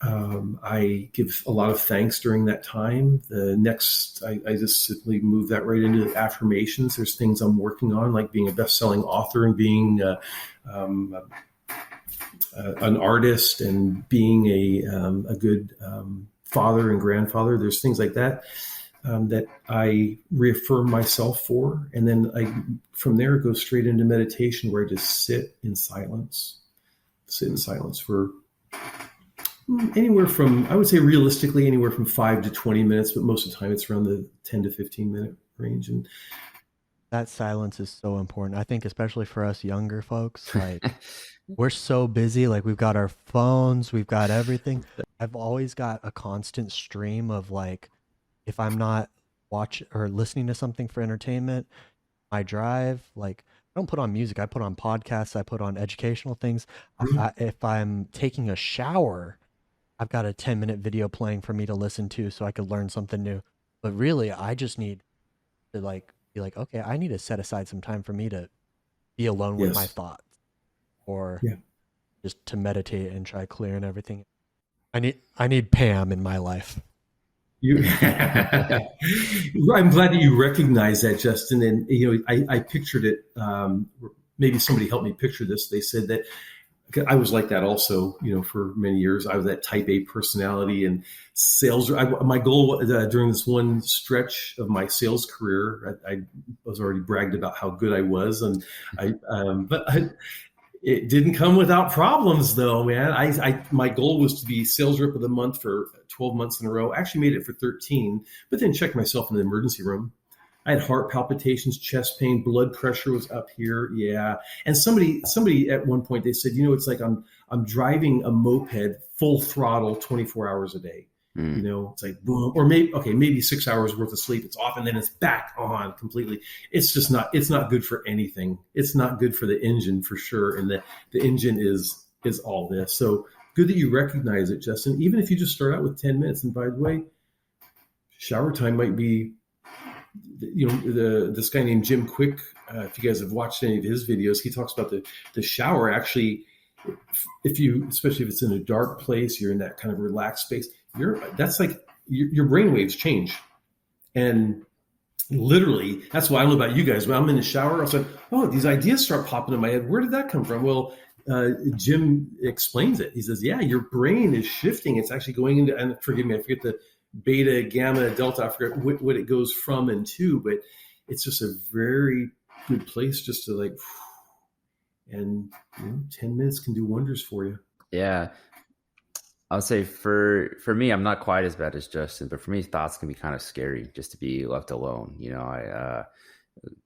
Speaker 2: I give a lot of thanks during that time. The next, I just simply move that right into affirmations. There's things I'm working on, like being a best-selling author and being an artist and being a good father and grandfather. There's things like that that I reaffirm myself for. And then from there, go straight into meditation, where I just sit in silence for anywhere from, I would say realistically, anywhere from 5 to 20 minutes, but most of the time it's around the 10 to 15 minute range. And
Speaker 1: that silence is so important. I think especially for us younger folks, like we're so busy, like we've got our phones, we've got everything. I've always got a constant stream of, like, if I'm not watching or listening to something for entertainment, I drive, like, I don't put on music. I put on podcasts. I put on educational things. If I'm taking a shower, I've got a 10-minute video playing for me to listen to so I could learn something new. But really, I just need to be like, okay, I need to set aside some time for me to be alone with my thoughts, or just to meditate and try clearing everything. I need Pam in my life.
Speaker 2: I'm glad that you recognize that, Justin. And I pictured it. Maybe somebody helped me picture this. They said that I was like that also, for many years. I was that type A personality and sales. My goal during this one stretch of my sales career, I was already bragged about how good I was, and it didn't come without problems, though, man. My goal was to be sales rep of the month for 12 months in a row. I actually made it for 13, but then checked myself in the emergency room. I had heart palpitations, chest pain, blood pressure was up here. Yeah. And somebody at one point, they said, it's like I'm driving a moped full throttle 24 hours a day. It's like boom, or maybe 6 hours worth of sleep. It's off and then it's back on completely. It's not good for anything. It's not good for the engine for sure. And the engine is all this. So good that you recognize it, Justin, even if you just start out with 10 minutes. And by the way, shower time might be, this guy named Jim Quick, if you guys have watched any of his videos, he talks about the shower. Actually, especially if it's in a dark place, you're in that kind of relaxed space, that's like your brain waves change. And literally, that's why I don't know about you guys. When I'm in the shower, I was like, oh, these ideas start popping in my head. Where did that come from? Well, Jim explains it. He says, yeah, your brain is shifting. It's actually going into, and forgive me, I forget the beta, gamma, delta, I forget what it goes from and to, but it's just a very good place just to and 10 minutes can do wonders for you.
Speaker 3: Yeah. I'll say for me, I'm not quite as bad as Justin, but for me, thoughts can be kind of scary just to be left alone.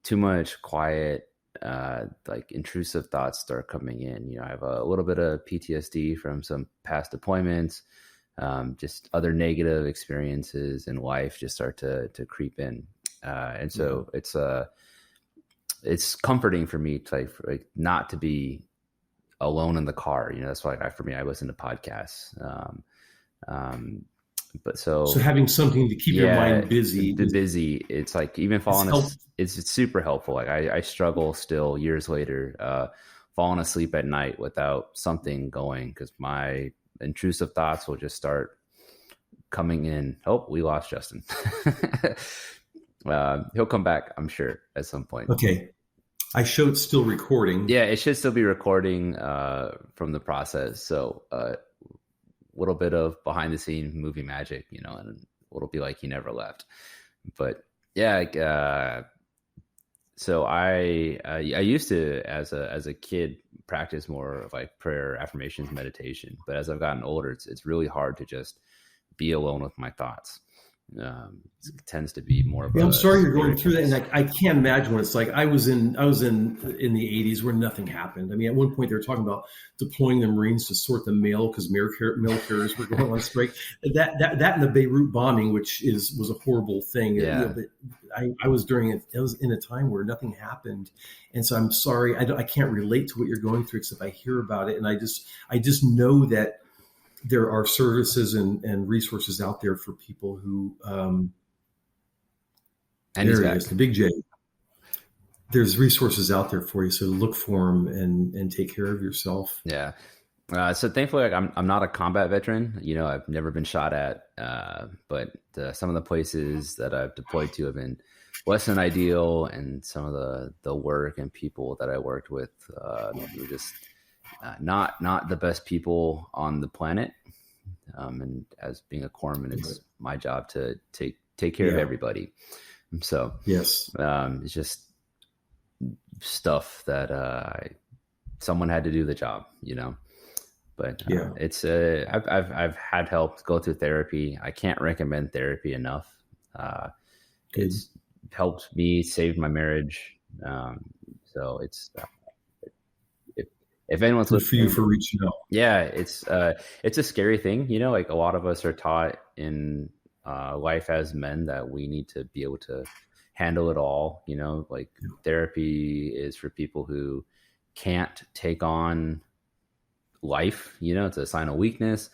Speaker 3: Too much quiet, like intrusive thoughts start coming in. I have a little bit of PTSD from some past deployments. Just other negative experiences in life just start to creep in. And so it's comforting for me to not to be alone in the car. That's why for me, I listen to podcasts. But so
Speaker 2: having something to keep your mind busy,
Speaker 3: it's like even falling asleep, it's super helpful. Like I struggle still years later, falling asleep at night without something going, because my intrusive thoughts will just start coming in. Oh, we lost Justin. He'll come back, I'm sure, at some point.
Speaker 2: Okay. I show it's still recording.
Speaker 3: Yeah, it should still be recording from the process. So a little bit of behind the scene movie magic, and it'll be like he never left. But yeah, so I used to, as a kid, practice more of like prayer, affirmations, meditation. But as I've gotten older, it's really hard to just be alone with my thoughts. It tends to be more of
Speaker 2: Yeah,
Speaker 3: a
Speaker 2: I'm sorry you're going through that,
Speaker 3: experience.
Speaker 2: and I can't imagine what it's like. I was in the '80s where nothing happened. I mean, at one point they were talking about deploying the Marines to sort the mail because mail carriers were going on strike. That and the Beirut bombing, which was a horrible thing.
Speaker 3: Yeah.
Speaker 2: But I was during it. I was in a time where nothing happened, and so I'm sorry. I can't relate to what you're going through except I hear about it, and I just know that there are services and resources out there for people who.
Speaker 3: And
Speaker 2: there he is, the big J. There's resources out there for you, so look for them and take care of yourself.
Speaker 3: Yeah. So thankfully, like, I'm not a combat veteran. You know, I've never been shot at, but some of the places that I've deployed to have been less than ideal, and some of the work and people that I worked with were just not the best people on the planet. And as being a corpsman, it's my job to take care of everybody. So
Speaker 2: yes,
Speaker 3: it's just stuff that someone had to do the job, you know. But it's I've had help go through therapy. I can't recommend therapy enough. It's helped me save my marriage. So it's if anyone's
Speaker 2: listening, for you for reaching out.
Speaker 3: Yeah, it's a scary thing, you know. Like, a lot of us are taught in life as men that we need to be able to handle it all, you know. Like, therapy is for people who can't take on life, you know. It's a sign of weakness,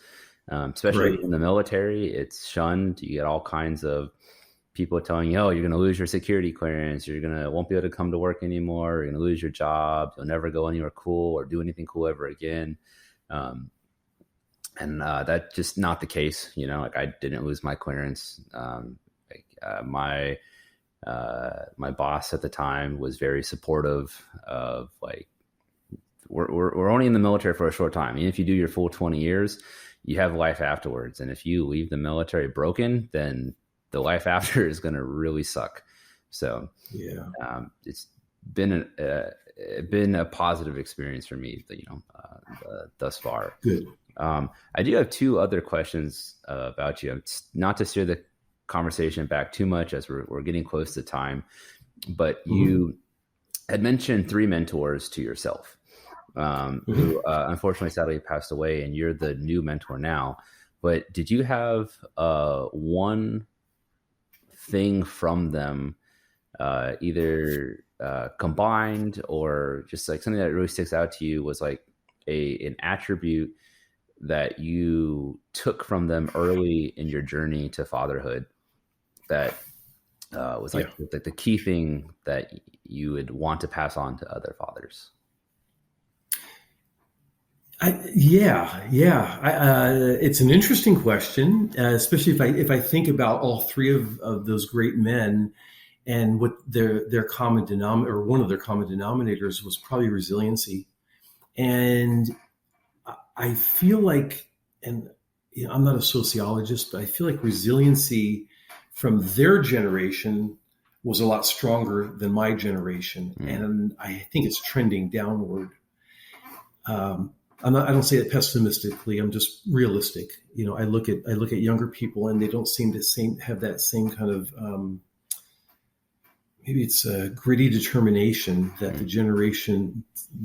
Speaker 3: especially in the military. It's shunned. You get all kinds of people telling you, oh, you're going to lose your security clearance, won't be able to come to work anymore, you're going to lose your job, you'll never go anywhere cool or do anything cool ever again. And that's just not the case, you know. Like, I didn't lose my clearance. My boss at the time was very supportive of, like, we're only in the military for a short time. Even if you do your full 20 years, you have life afterwards. And if you leave the military broken, then the life after is going to really suck. So it's been a positive experience for me, you know, thus far.
Speaker 2: Good.
Speaker 3: I do have two other questions about you. It's not to steer the conversation back too much, as we're getting close to time, but you had mentioned 3 mentors to yourself, who unfortunately sadly passed away, and you're the new mentor now. But did you have one thing from them, either combined, or just like something that really sticks out to you was like an attribute that you took from them early in your journey to fatherhood that was like the key thing that you would want to pass on to other fathers?
Speaker 2: It's an interesting question, especially if I think about all 3 of those great men, and what their common denominator, or one of their common denominators, was probably resiliency. And I feel like, and you know, I'm not a sociologist, but I feel like resiliency from their generation was a lot stronger than my generation, and I think it's trending downward. I don't say it pessimistically. I'm just realistic. You know, I look at younger people, and they don't seem to have that same kind of maybe it's a gritty determination that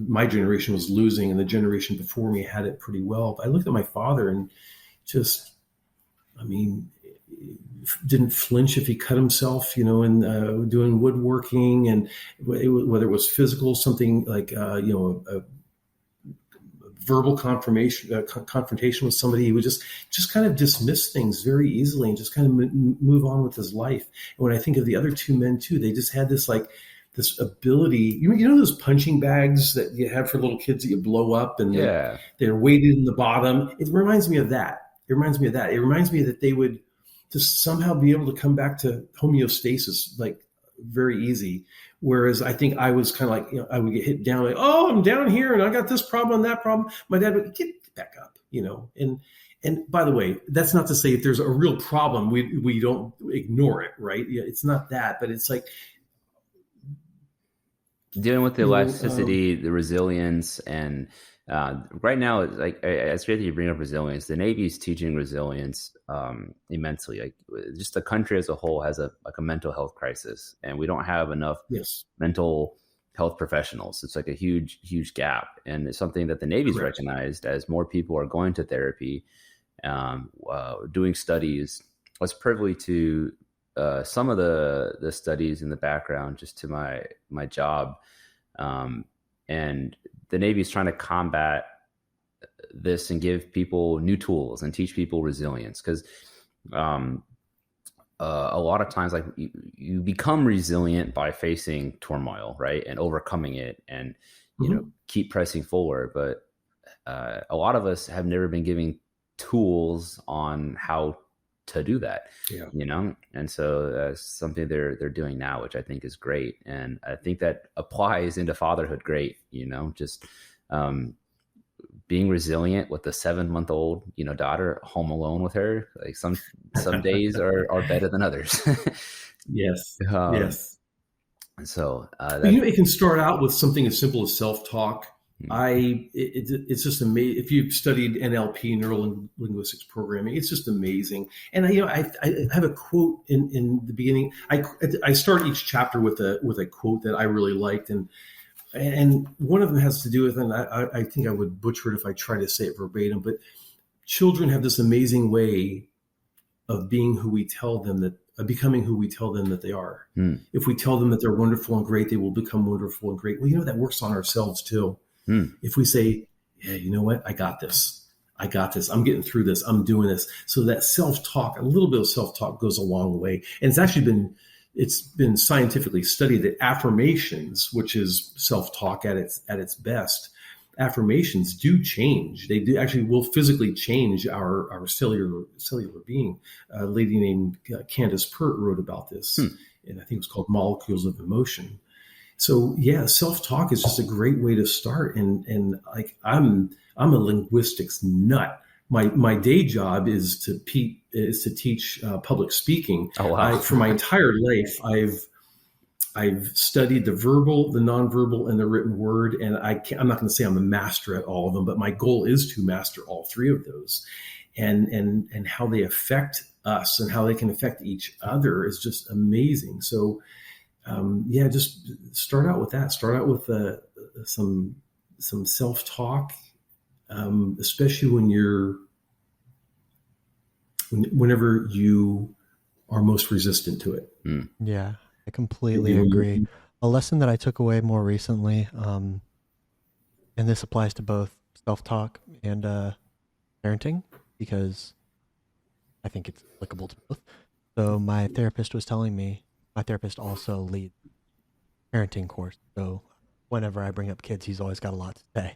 Speaker 2: my generation was losing, and the generation before me had it pretty well. But I looked at my father and just, I mean, didn't flinch if he cut himself, you know, and doing woodworking, and whether it was physical, something like, you know, a verbal confrontation with somebody, he would just kind of dismiss things very easily and just kind of move on with his life. And when I think of the other 2 men too, they just had this ability. You know those punching bags that you have for little kids that you blow up, and they're weighted in the bottom. It reminds me of that. It reminds me that they would just somehow be able to come back to homeostasis, like, very easy. Whereas I think I was kind of like, you know, I would get hit down, like, oh, I'm down here and I got this problem and that problem. My dad would get back up, you know. And by the way, that's not to say if there's a real problem, we don't ignore it, right? It's not that, but it's like
Speaker 3: dealing with the elasticity, the resilience, and Right now, it's like it's great that you bring up resilience. The Navy is teaching resilience immensely. Like just the country as a whole has a mental health crisis, and we don't have enough
Speaker 2: Yes.
Speaker 3: mental health professionals. It's like a huge gap, and it's something that the Navy's
Speaker 2: Correct.
Speaker 3: recognized as more people are going to therapy, doing studies. I was privy to some of the studies in the background, just to my job, and the Navy is trying to combat this and give people new tools and teach people resilience, because a lot of times, like you become resilient by facing turmoil, right, and overcoming it, and keep pressing forward. But a lot of us have never been given tools on how to do that, and so that's something they're doing now, which I think is great, and I think that applies into fatherhood great. Just being resilient with a 7-month-old daughter home alone with her. Like some days are better than others.
Speaker 2: Yes. Yes.
Speaker 3: So
Speaker 2: it can start out with something as simple as self-talk. It's just amazing. If you've studied NLP, neuro linguistics programming, it's just amazing. And I have a quote in the beginning. I start each chapter with a quote that I really liked, and one of them has to do with, and I think I would butcher it if I try to say it verbatim, but children have this amazing way of being who we tell them that. Becoming who we tell them that they are. If we tell them that they're wonderful and great, they will become wonderful and great. Well, that works on ourselves too. If we say, yeah, you know what? I got this. I'm getting through this. I'm doing this. So that self-talk, a little bit of self-talk goes a long way. And it's actually been scientifically studied that affirmations, which is self-talk at its best, affirmations do change. They do actually will physically change our cellular being. A lady named Candace Pert wrote about this, and I think it was called Molecules of Emotion. So yeah, self-talk is just a great way to start. And like I'm a linguistics nut. My day job is to teach public speaking.
Speaker 3: Oh, wow.
Speaker 2: For my entire life, I've studied the verbal, the nonverbal, and the written word, and I'm not going to say I'm a master at all of them, but my goal is to master all three of those, and how they affect us and how they can affect each other is just amazing. So, just start out with that. Start out with some self-talk, especially whenever you are most resistant to it.
Speaker 1: Yeah. I completely agree. A lesson that I took away more recently, and this applies to both self-talk and parenting, because I think it's applicable to both. So my therapist was telling me, my therapist also leads parenting course. So whenever I bring up kids, he's always got a lot to say.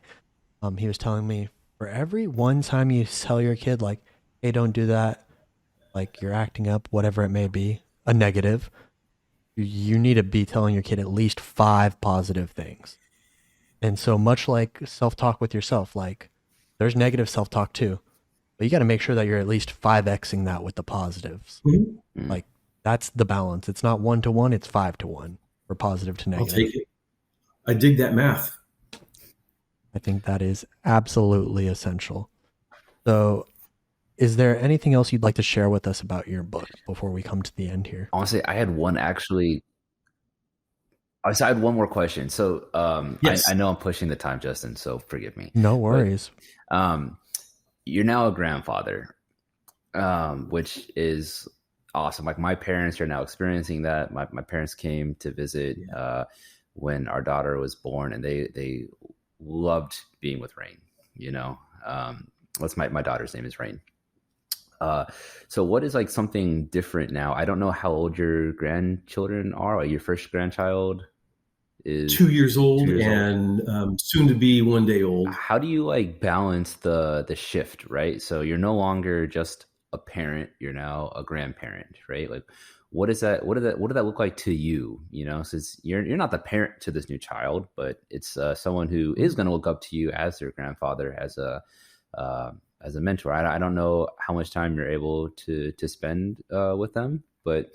Speaker 1: He was telling me, for every one time you tell your kid, like, hey, don't do that, like you're acting up, whatever it may be, a negative, you need to be telling your kid at least 5 positive things. And so much like self-talk with yourself, like there's negative self-talk too, but you got to make sure that you're at least 5xing that with the positives.
Speaker 2: Mm-hmm.
Speaker 1: Like that's the balance. It's not 1-to-1, it's 5-to-1 for positive to negative.
Speaker 2: I'll take it. I dig that math.
Speaker 1: I think that is absolutely essential. So is there anything else you'd like to share with us about your book before we come to the end here?
Speaker 3: Honestly, I had one more question. So
Speaker 2: yes.
Speaker 3: I know I'm pushing the time, Justin, so forgive me.
Speaker 1: No worries.
Speaker 3: But, you're now a grandfather, which is awesome. Like my parents are now experiencing that. My parents came to visit when our daughter was born, and they loved being with Rain. What's my daughter's name is Rain. So what is like something different now? I don't know how old your grandchildren are. Like your first grandchild is
Speaker 2: 2 years old and soon to be 1 day old.
Speaker 3: How do you like balance the shift, right? So you're no longer just a parent, you're now a grandparent, right? Like what did that look like to you? Since you're not the parent to this new child, but it's someone who is going to look up to you as their grandfather, as a mentor. I don't know how much time you're able to spend with them, but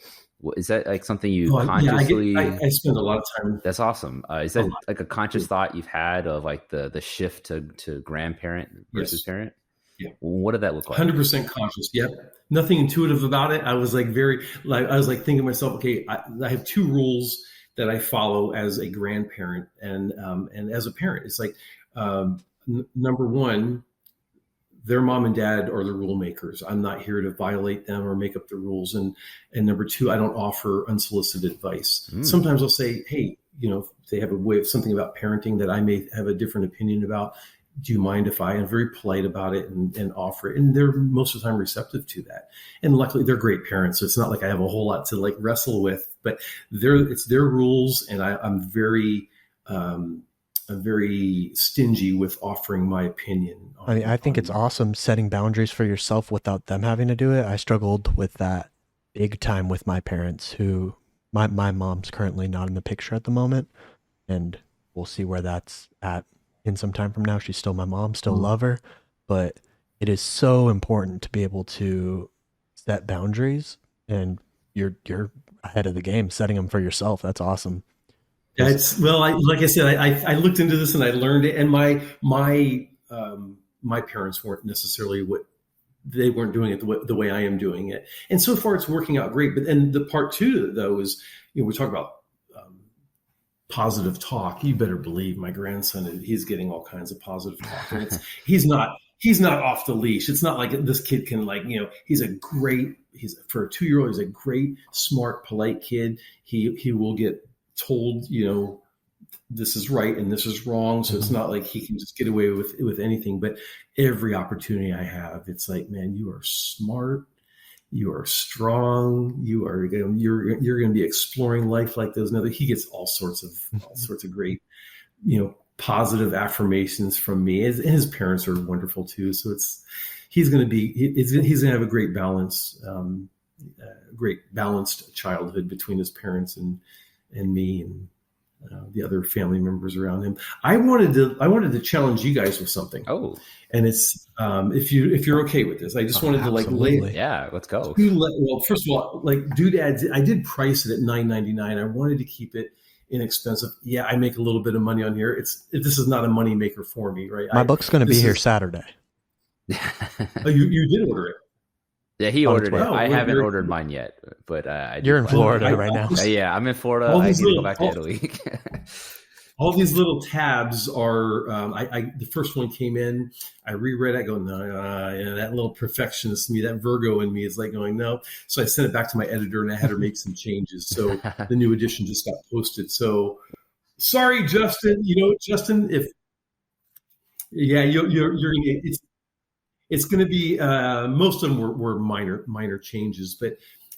Speaker 3: is that like something you
Speaker 2: Oh, yeah,
Speaker 3: consciously?
Speaker 2: I spend a lot of time.
Speaker 3: That's awesome. Is
Speaker 2: A
Speaker 3: that
Speaker 2: lot.
Speaker 3: like a conscious thought you've had of like the shift to grandparent versus
Speaker 2: Yes.
Speaker 3: parent?
Speaker 2: Yeah.
Speaker 3: What did that look like?
Speaker 2: 100% conscious. Yep. Nothing intuitive about it. I was like thinking to myself, okay, I have two rules that I follow as a grandparent and as a parent. It's like, number one, their mom and dad are the rule makers. I'm not here to violate them or make up the rules. And number two, I don't offer unsolicited advice. Sometimes I'll say, hey, if they have a way of something about parenting that I may have a different opinion about, do you mind if I'm very polite about it and offer it? And they're most of the time receptive to that. And luckily they're great parents. So it's not like I have a whole lot to like wrestle with, but it's their rules. And I'm very stingy with offering my opinion.
Speaker 1: I think it's awesome setting boundaries for yourself without them having to do it. I struggled with that big time with my parents who my mom's currently not in the picture at the moment, and we'll see where that's at in some time from now. She's still my mom, still love her, but it is so important to be able to set boundaries, and you're ahead of the game setting them for yourself. That's awesome.
Speaker 2: Like I said, I looked into this and I learned it, and my parents weren't necessarily they weren't doing it the way I am doing it. And so far it's working out great. But then the part two though is, we talk about positive talk. You better believe my grandson, he's getting all kinds of positive talk. And he's not off the leash. It's not like this kid can he's for a 2-year-old, he's a great, smart, polite kid. He will get told, this is right and this is wrong. So it's not like he can just get away with anything. But every opportunity I have, it's like, man, you are smart, you are strong, you're going to be exploring life like those. He gets all sorts of great, positive affirmations from me. And his parents are wonderful too. So he's going to have a great balance, great balanced childhood between his parents and me and the other family members around him. I wanted to challenge you guys with something.
Speaker 3: Oh,
Speaker 2: and it's if you're okay with this, I just wanted to
Speaker 1: absolutely.
Speaker 3: Yeah, let's go.
Speaker 2: Well, first of all, Doodads, I did price it at $9.99. I wanted to keep it inexpensive. Yeah, I make a little bit of money on here. This is not a money maker for me, right?
Speaker 1: My book's going to be here Saturday.
Speaker 2: Oh, you did order it.
Speaker 3: Yeah, he ordered it.
Speaker 2: Oh,
Speaker 3: I haven't ordered mine yet, but
Speaker 1: you're in Florida right now.
Speaker 3: Yeah, I'm in Florida. I need to go back to Italy.
Speaker 2: All these little tabs are. The first one came in. I reread it. I go, no, that little perfectionist in me, that Virgo in me, is like going no. So I sent it back to my editor, and I had her make some changes. So the new edition just got posted. So sorry, Justin. Justin, it's going to be most of them were minor changes, but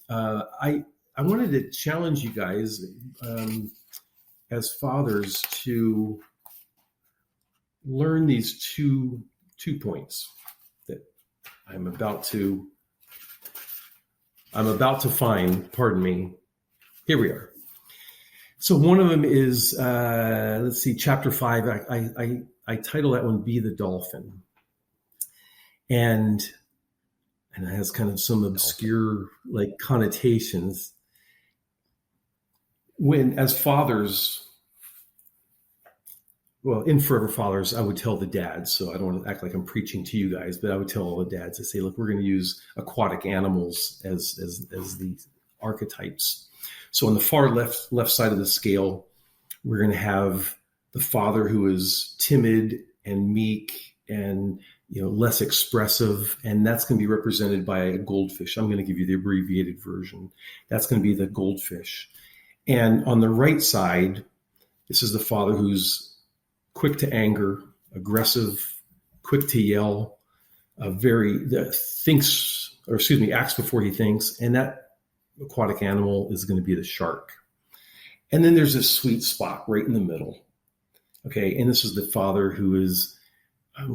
Speaker 2: I wanted to challenge you guys as fathers to learn these two points that I'm about to find. Pardon me. Here we are. So one of them is let's see, chapter 5. I title that one "Be the Dolphin." And it has kind of some obscure connotations. When as fathers, in Forever Fathers, I would tell the dads, so I don't want to act like I'm preaching to you guys, but I would tell all the dads, I say, look, we're going to use aquatic animals as the archetypes. So on the far left side of the scale, we're going to have the father who is timid and meek and less expressive, and that's going to be represented by a goldfish. I'm going to give you the abbreviated version. That's going to be the goldfish. And on the right side, this is the father who's quick to anger, aggressive, quick to yell, acts before he thinks, and that aquatic animal is going to be the shark. And then there's this sweet spot right in the middle. Okay, and this is the father who is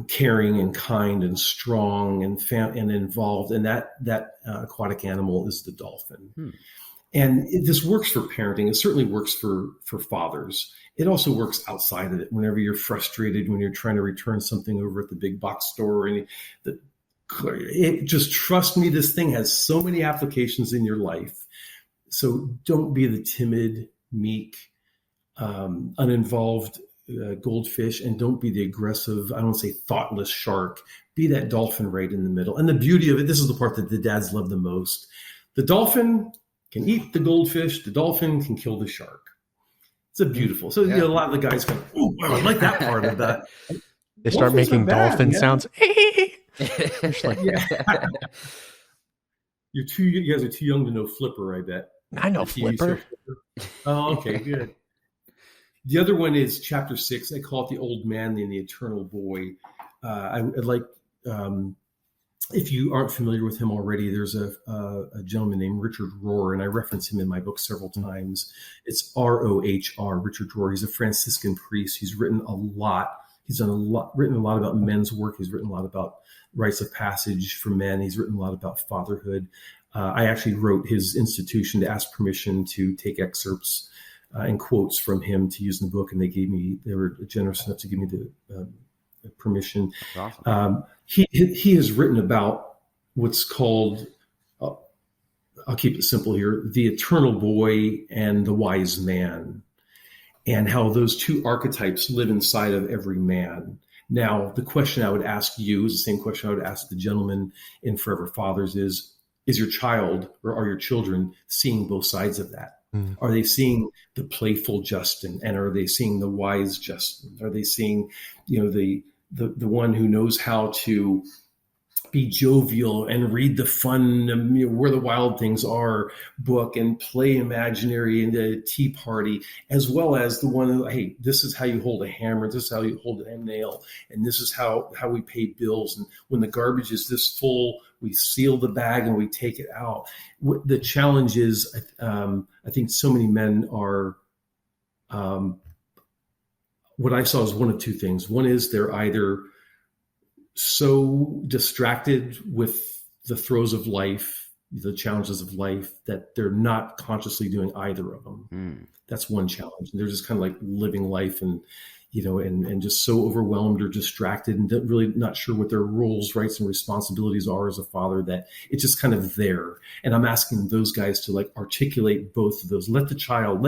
Speaker 2: caring and kind and strong and involved, and that aquatic animal is the dolphin. And this works for parenting. It certainly works for fathers. It also works outside of it. Whenever you're frustrated, when you're trying to return something over at the big box store, just trust me, this thing has so many applications in your life So don't be the timid, meek, uninvolved goldfish, and don't be the aggressive, I don't want to say thoughtless shark. Be that dolphin right in the middle. And the beauty of it, this is the part that the dads love the most. The dolphin can eat the goldfish. The dolphin can kill the shark. It's a beautiful. So a lot of the guys go, "Oh, I like that part of that."
Speaker 1: They start making dolphin sounds.
Speaker 2: Like, you guys are too young to know Flipper, I bet.
Speaker 1: I know Flipper.
Speaker 2: Oh, okay, good. The other one is chapter 6. I call it the old man and the eternal boy. I'd like, if you aren't familiar with him already, there's a gentleman named Richard Rohr, and I reference him in my book several times. It's Rohr, Richard Rohr. He's a Franciscan priest. He's written a lot. He's written a lot about men's work. He's written a lot about rites of passage for men. He's written a lot about fatherhood. I actually wrote his institution to ask permission to take excerpts and quotes from him to use in the book, and they were generous enough to give me the permission.
Speaker 3: That's awesome.
Speaker 2: He has written about what's called, I'll keep it simple here, the eternal boy and the wise man, and how those two archetypes live inside of every man. Now, the question I would ask you is the same question I would ask the gentleman in Forever Fathers is your child or are your children seeing both sides of that? Are they seeing the playful Justin, and are they seeing the wise Justin? Are they seeing, the one who knows how to be jovial and read the fun, Where the Wild Things Are book and play imaginary in the tea party, as well as the one who, hey, this is how you hold a hammer, this is how you hold a nail, and this is how we pay bills. And when the garbage is this full, we seal the bag and we take it out. The challenge is, I think so many men are, what I saw is one of two things. One is they're either so distracted with the throes of life, the challenges of life, that they're not consciously doing either of them. That's one challenge. And they're just kind of like living life and just so overwhelmed or distracted and really not sure what their roles, rights, and responsibilities are as a father, that it's just kind of there. And I'm asking those guys to like articulate both of those. Let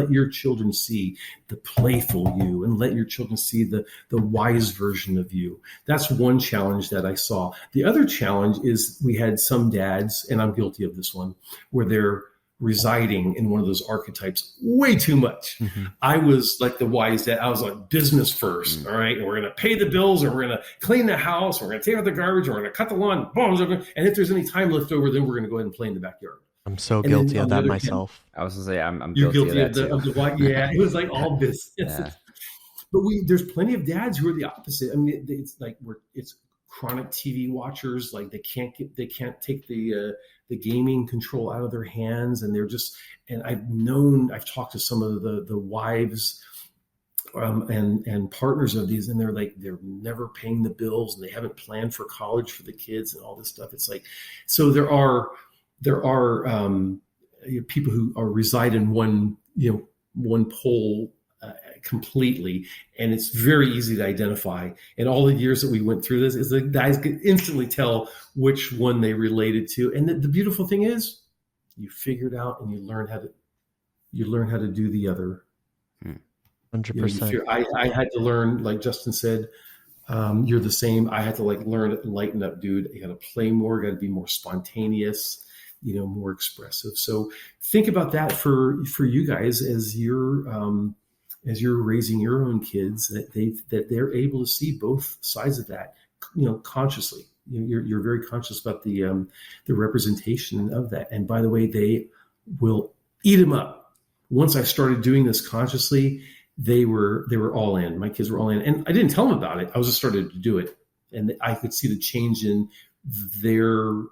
Speaker 2: your children see the playful you, and let your children see the wise version of you. That's one challenge that I saw. The other challenge is we had some dads, and I'm guilty of this one, where they're residing in one of those archetypes way too much. I was like the wise dad. I was like business first. All right. And we're going to pay the bills, and we're going to clean the house. We're going to take out the garbage. We're going to cut the lawn. And if there's any time left over, then we're going to go ahead and play in the backyard.
Speaker 1: I'm so guilty of that myself.
Speaker 3: I was going to say, I'm
Speaker 2: You're
Speaker 3: guilty of that
Speaker 2: of
Speaker 3: too.
Speaker 2: yeah. It was like all business. Yeah. But there's plenty of dads who are the opposite. I mean, it's like it's chronic TV watchers. Like they can't take the gaming control out of their hands, and they're just. And I've talked to some of the wives and partners of these, and they're never paying the bills, and they haven't planned for college for the kids and all this stuff. It's like, so there are people who reside in one pole completely, and it's very easy to identify. And all the years that we went through this, is the guys could instantly tell which one they related to. And the beautiful thing is, you figure it out and you learn how to do the other.
Speaker 1: 100%.
Speaker 2: I had to learn, like Justin said, you're the same. I had to learn it and lighten up, dude. You got to play more, got to be more spontaneous, more expressive. So think about that for you guys as you're raising your own kids, that they're able to see both sides of that, consciously. You're very conscious about the representation of that. And by the way, they will eat them up. Once I started doing this consciously, they were all in. My kids were all in, and I didn't tell them about it. I was just started to do it, and I could see the change in their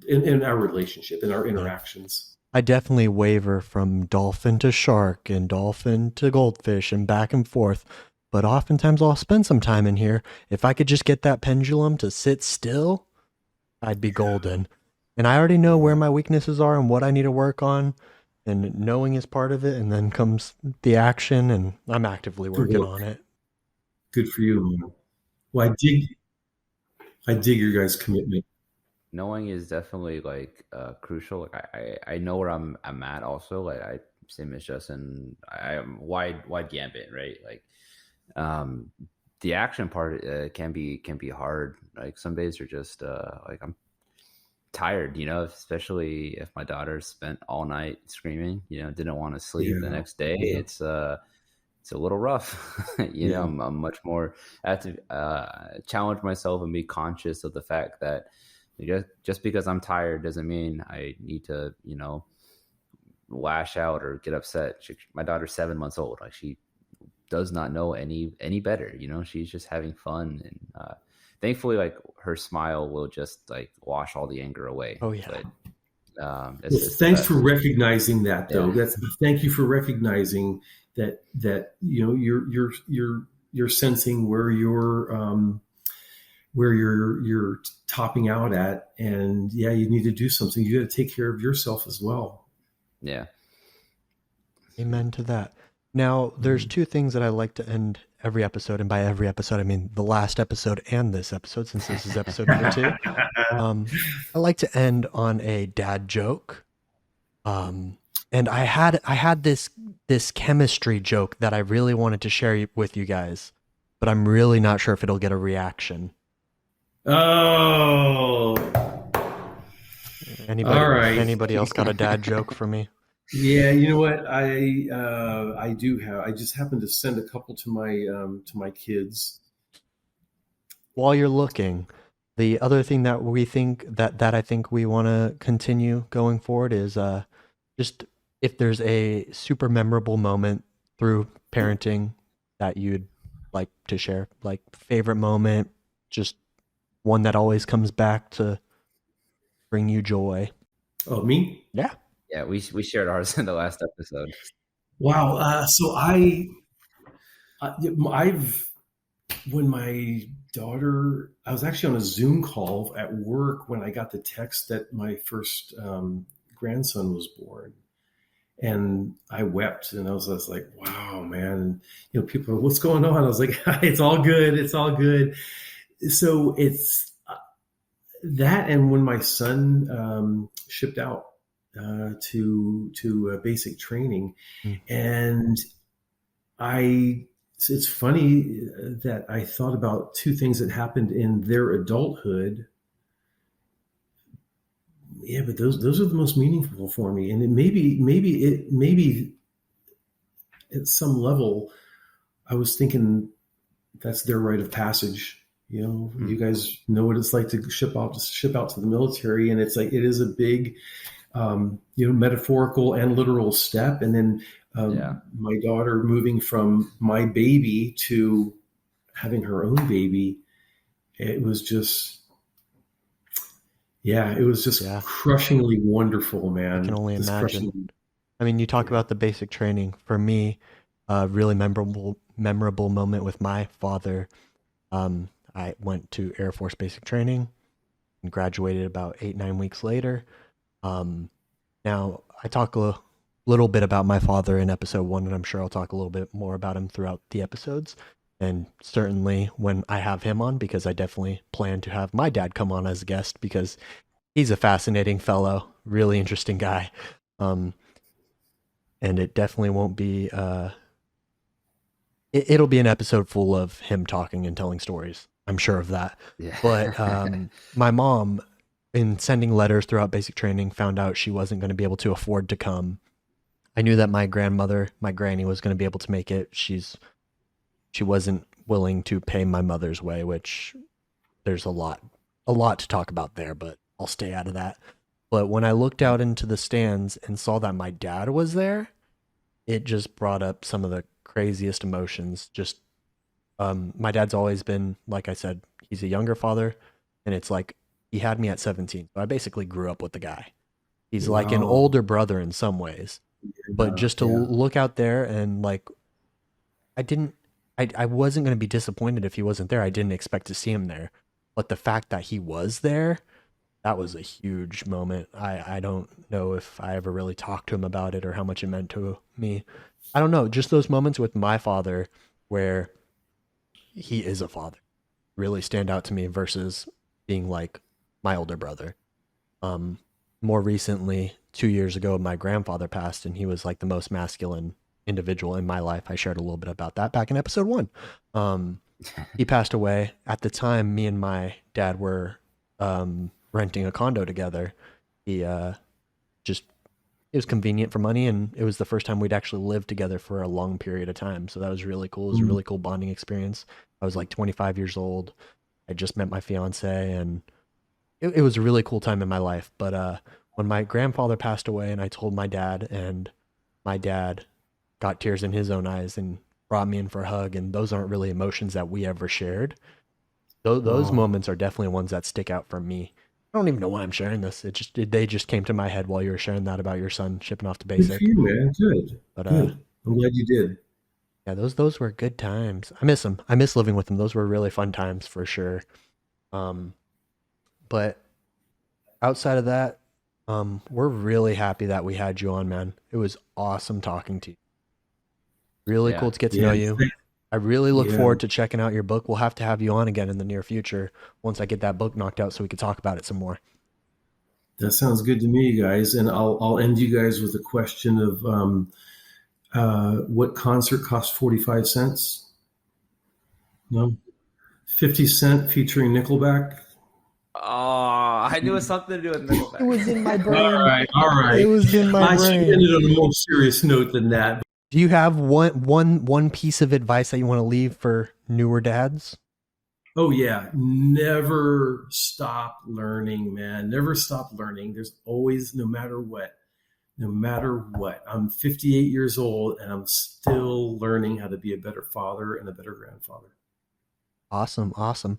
Speaker 2: in our relationship, in our interactions.
Speaker 1: I definitely waver from dolphin to shark and dolphin to goldfish and back and forth. But oftentimes I'll spend some time in here. If I could just get that pendulum to sit still, I'd be golden. And I already know where my weaknesses are and what I need to work on. And knowing is part of it. And then comes the action, and I'm actively working on it.
Speaker 2: Good for you, man. Well, I dig your guys' commitment.
Speaker 3: knowing is definitely like crucial. Like I know where I'm at also. Like I same as Justin. I am wide gambit, right? Like um the action part can be hard. Like some days are just like I'm tired, especially if my daughter spent all night screaming, didn't want to sleep the
Speaker 2: Yeah.
Speaker 3: next day.
Speaker 2: Yeah.
Speaker 3: It's a little rough.
Speaker 2: Yeah.
Speaker 3: I'm much more, I have to challenge myself and be conscious of the fact that just because I'm tired doesn't mean I need to, lash out or get upset. My daughter's 7 months old. Like she does not know any better. She's just having fun, and thankfully, like her smile will just like wash all the anger away.
Speaker 1: Oh, yeah.
Speaker 3: But
Speaker 2: Well, thanks for recognizing that, though.
Speaker 3: Yeah.
Speaker 2: Thank you for recognizing that you're sensing where you're topping out at, and yeah, you need to do something. You got to take care of yourself as well.
Speaker 3: Yeah.
Speaker 1: Amen to that. Now, there's two things that I like to end every episode, and by every episode, I mean the last episode and this episode, since this is episode number 2. I like to end on a dad joke. And I had this chemistry joke that I really wanted to share with you guys, but I'm really not sure if it'll get a reaction.
Speaker 2: Oh,
Speaker 1: Anybody,
Speaker 2: all right.
Speaker 1: Anybody else got a dad joke for me?
Speaker 2: Yeah, you know what? I do have. I just happened to send a couple to my kids.
Speaker 1: While you're looking, the other thing that we think that I think we want to continue going forward is just if there's a super memorable moment through parenting that you'd like to share, like favorite moment, just one that always comes back to bring you joy.
Speaker 2: Oh, me?
Speaker 1: Yeah.
Speaker 3: Yeah, we shared ours in the last episode.
Speaker 2: Wow. So I've when my daughter, I was actually on a Zoom call at work when I got the text that my first grandson was born, and I wept, and I was like, "Wow, man!" And, people are, "What's going on?" I was like, "It's all good. It's all good." So it's that, and when my son shipped out to basic training, and it's funny that I thought about two things that happened in their adulthood. Yeah, but those are the most meaningful for me, and maybe at some level, I was thinking that's their rite of passage. You guys know what it's like to ship out to the military, and it's like it is a big metaphorical and literal step. And then my daughter moving from my baby to having her own baby, it was just crushingly wonderful, man.
Speaker 1: I can only imagine. I mean, you talk about the basic training. For me, a really memorable moment with my father. I went to Air Force basic training and graduated about 8-9 weeks later. Now, I talk a little bit about my father in episode 1, and I'm sure I'll talk a little bit more about him throughout the episodes. And certainly when I have him on, because I definitely plan to have my dad come on as a guest, because he's a fascinating fellow, really interesting guy. And it definitely won't be, it'll be an episode full of him talking and telling stories. I'm sure of that.
Speaker 3: Yeah.
Speaker 1: But my mom, in sending letters throughout basic training, found out she wasn't going to be able to afford to come. I knew that my granny was going to be able to make it. She wasn't willing to pay my mother's way, which there's a lot to talk about there, but I'll stay out of that. But when I looked out into the stands and saw that my dad was there, it just brought up some of the craziest emotions. Just my dad's always been, like I said, he's a younger father, and it's like he had me at 17. So I basically grew up with the guy. He's like an older brother in some ways. But just to look out there and like, I wasn't going to be disappointed if he wasn't there. I didn't expect to see him there. But the fact that he was there, that was a huge moment. I don't know if I ever really talked to him about it or how much it meant to me. I don't know. Just those moments with my father where he is a father really stand out to me versus being like my older brother. More recently, 2 years ago, my grandfather passed, and he was like the most masculine individual in my life. I shared a little bit about that back in episode 1. He passed away. At the time, me and my dad were renting a condo together. He just it was convenient for money, and it was the first time we'd actually lived together for a long period of time. So that was really cool. It was a really cool bonding experience. I was like 25 years old. I just met my fiance, and it was a really cool time in my life. But when my grandfather passed away, and I told my dad, and my dad got tears in his own eyes and brought me in for a hug, and those aren't really emotions that we ever shared. Those
Speaker 2: Oh,
Speaker 1: moments are definitely ones that stick out for me. I don't even know why I'm sharing this. They just came to my head while you were sharing that about your son shipping off to
Speaker 2: good for
Speaker 1: basic.
Speaker 2: you, man. Good,
Speaker 1: But
Speaker 2: good. I'm glad you did.
Speaker 1: yeah, those were good times. I miss them. I miss living with them. Those were really fun times for sure. Um, but outside of that, we're really happy that we had you on, man. It was awesome talking to you. Really
Speaker 3: Yeah.
Speaker 1: cool to get to know
Speaker 2: Yeah,
Speaker 1: you. I really look
Speaker 2: yeah.
Speaker 1: forward to checking out your book. We'll have to have you on again in the near future once I get that book knocked out so we could talk about it some more.
Speaker 2: That sounds good to me, guys. And I'll end you guys with a question of what concert cost 45 cents? No, 50 Cent featuring Nickelback.
Speaker 3: Oh, I knew it was something to do with Nickelback.
Speaker 1: It was in my
Speaker 2: All
Speaker 1: brain.
Speaker 2: right, all right.
Speaker 1: It was in my
Speaker 2: I should
Speaker 1: brain.
Speaker 2: end it on a more serious note than that.
Speaker 1: Do you have one piece of advice that you want to leave for newer dads?
Speaker 2: Oh yeah, never stop learning, man. Never stop learning. There's always, no matter what, no matter what. I'm 58 years old and I'm still learning how to be a better father and a better grandfather.
Speaker 1: Awesome. Well,
Speaker 3: Awesome.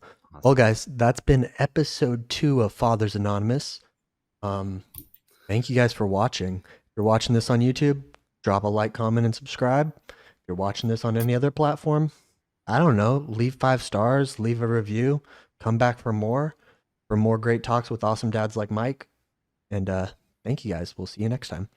Speaker 1: guys, that's been episode 2 of Fathers Anonymous. Thank you guys for watching. If you're watching this on YouTube, drop a like, comment, and subscribe. If you're watching this on any other platform, I don't know, leave 5 stars, leave a review, come back for more great talks with awesome dads like Mike. And thank you guys. We'll see you next time.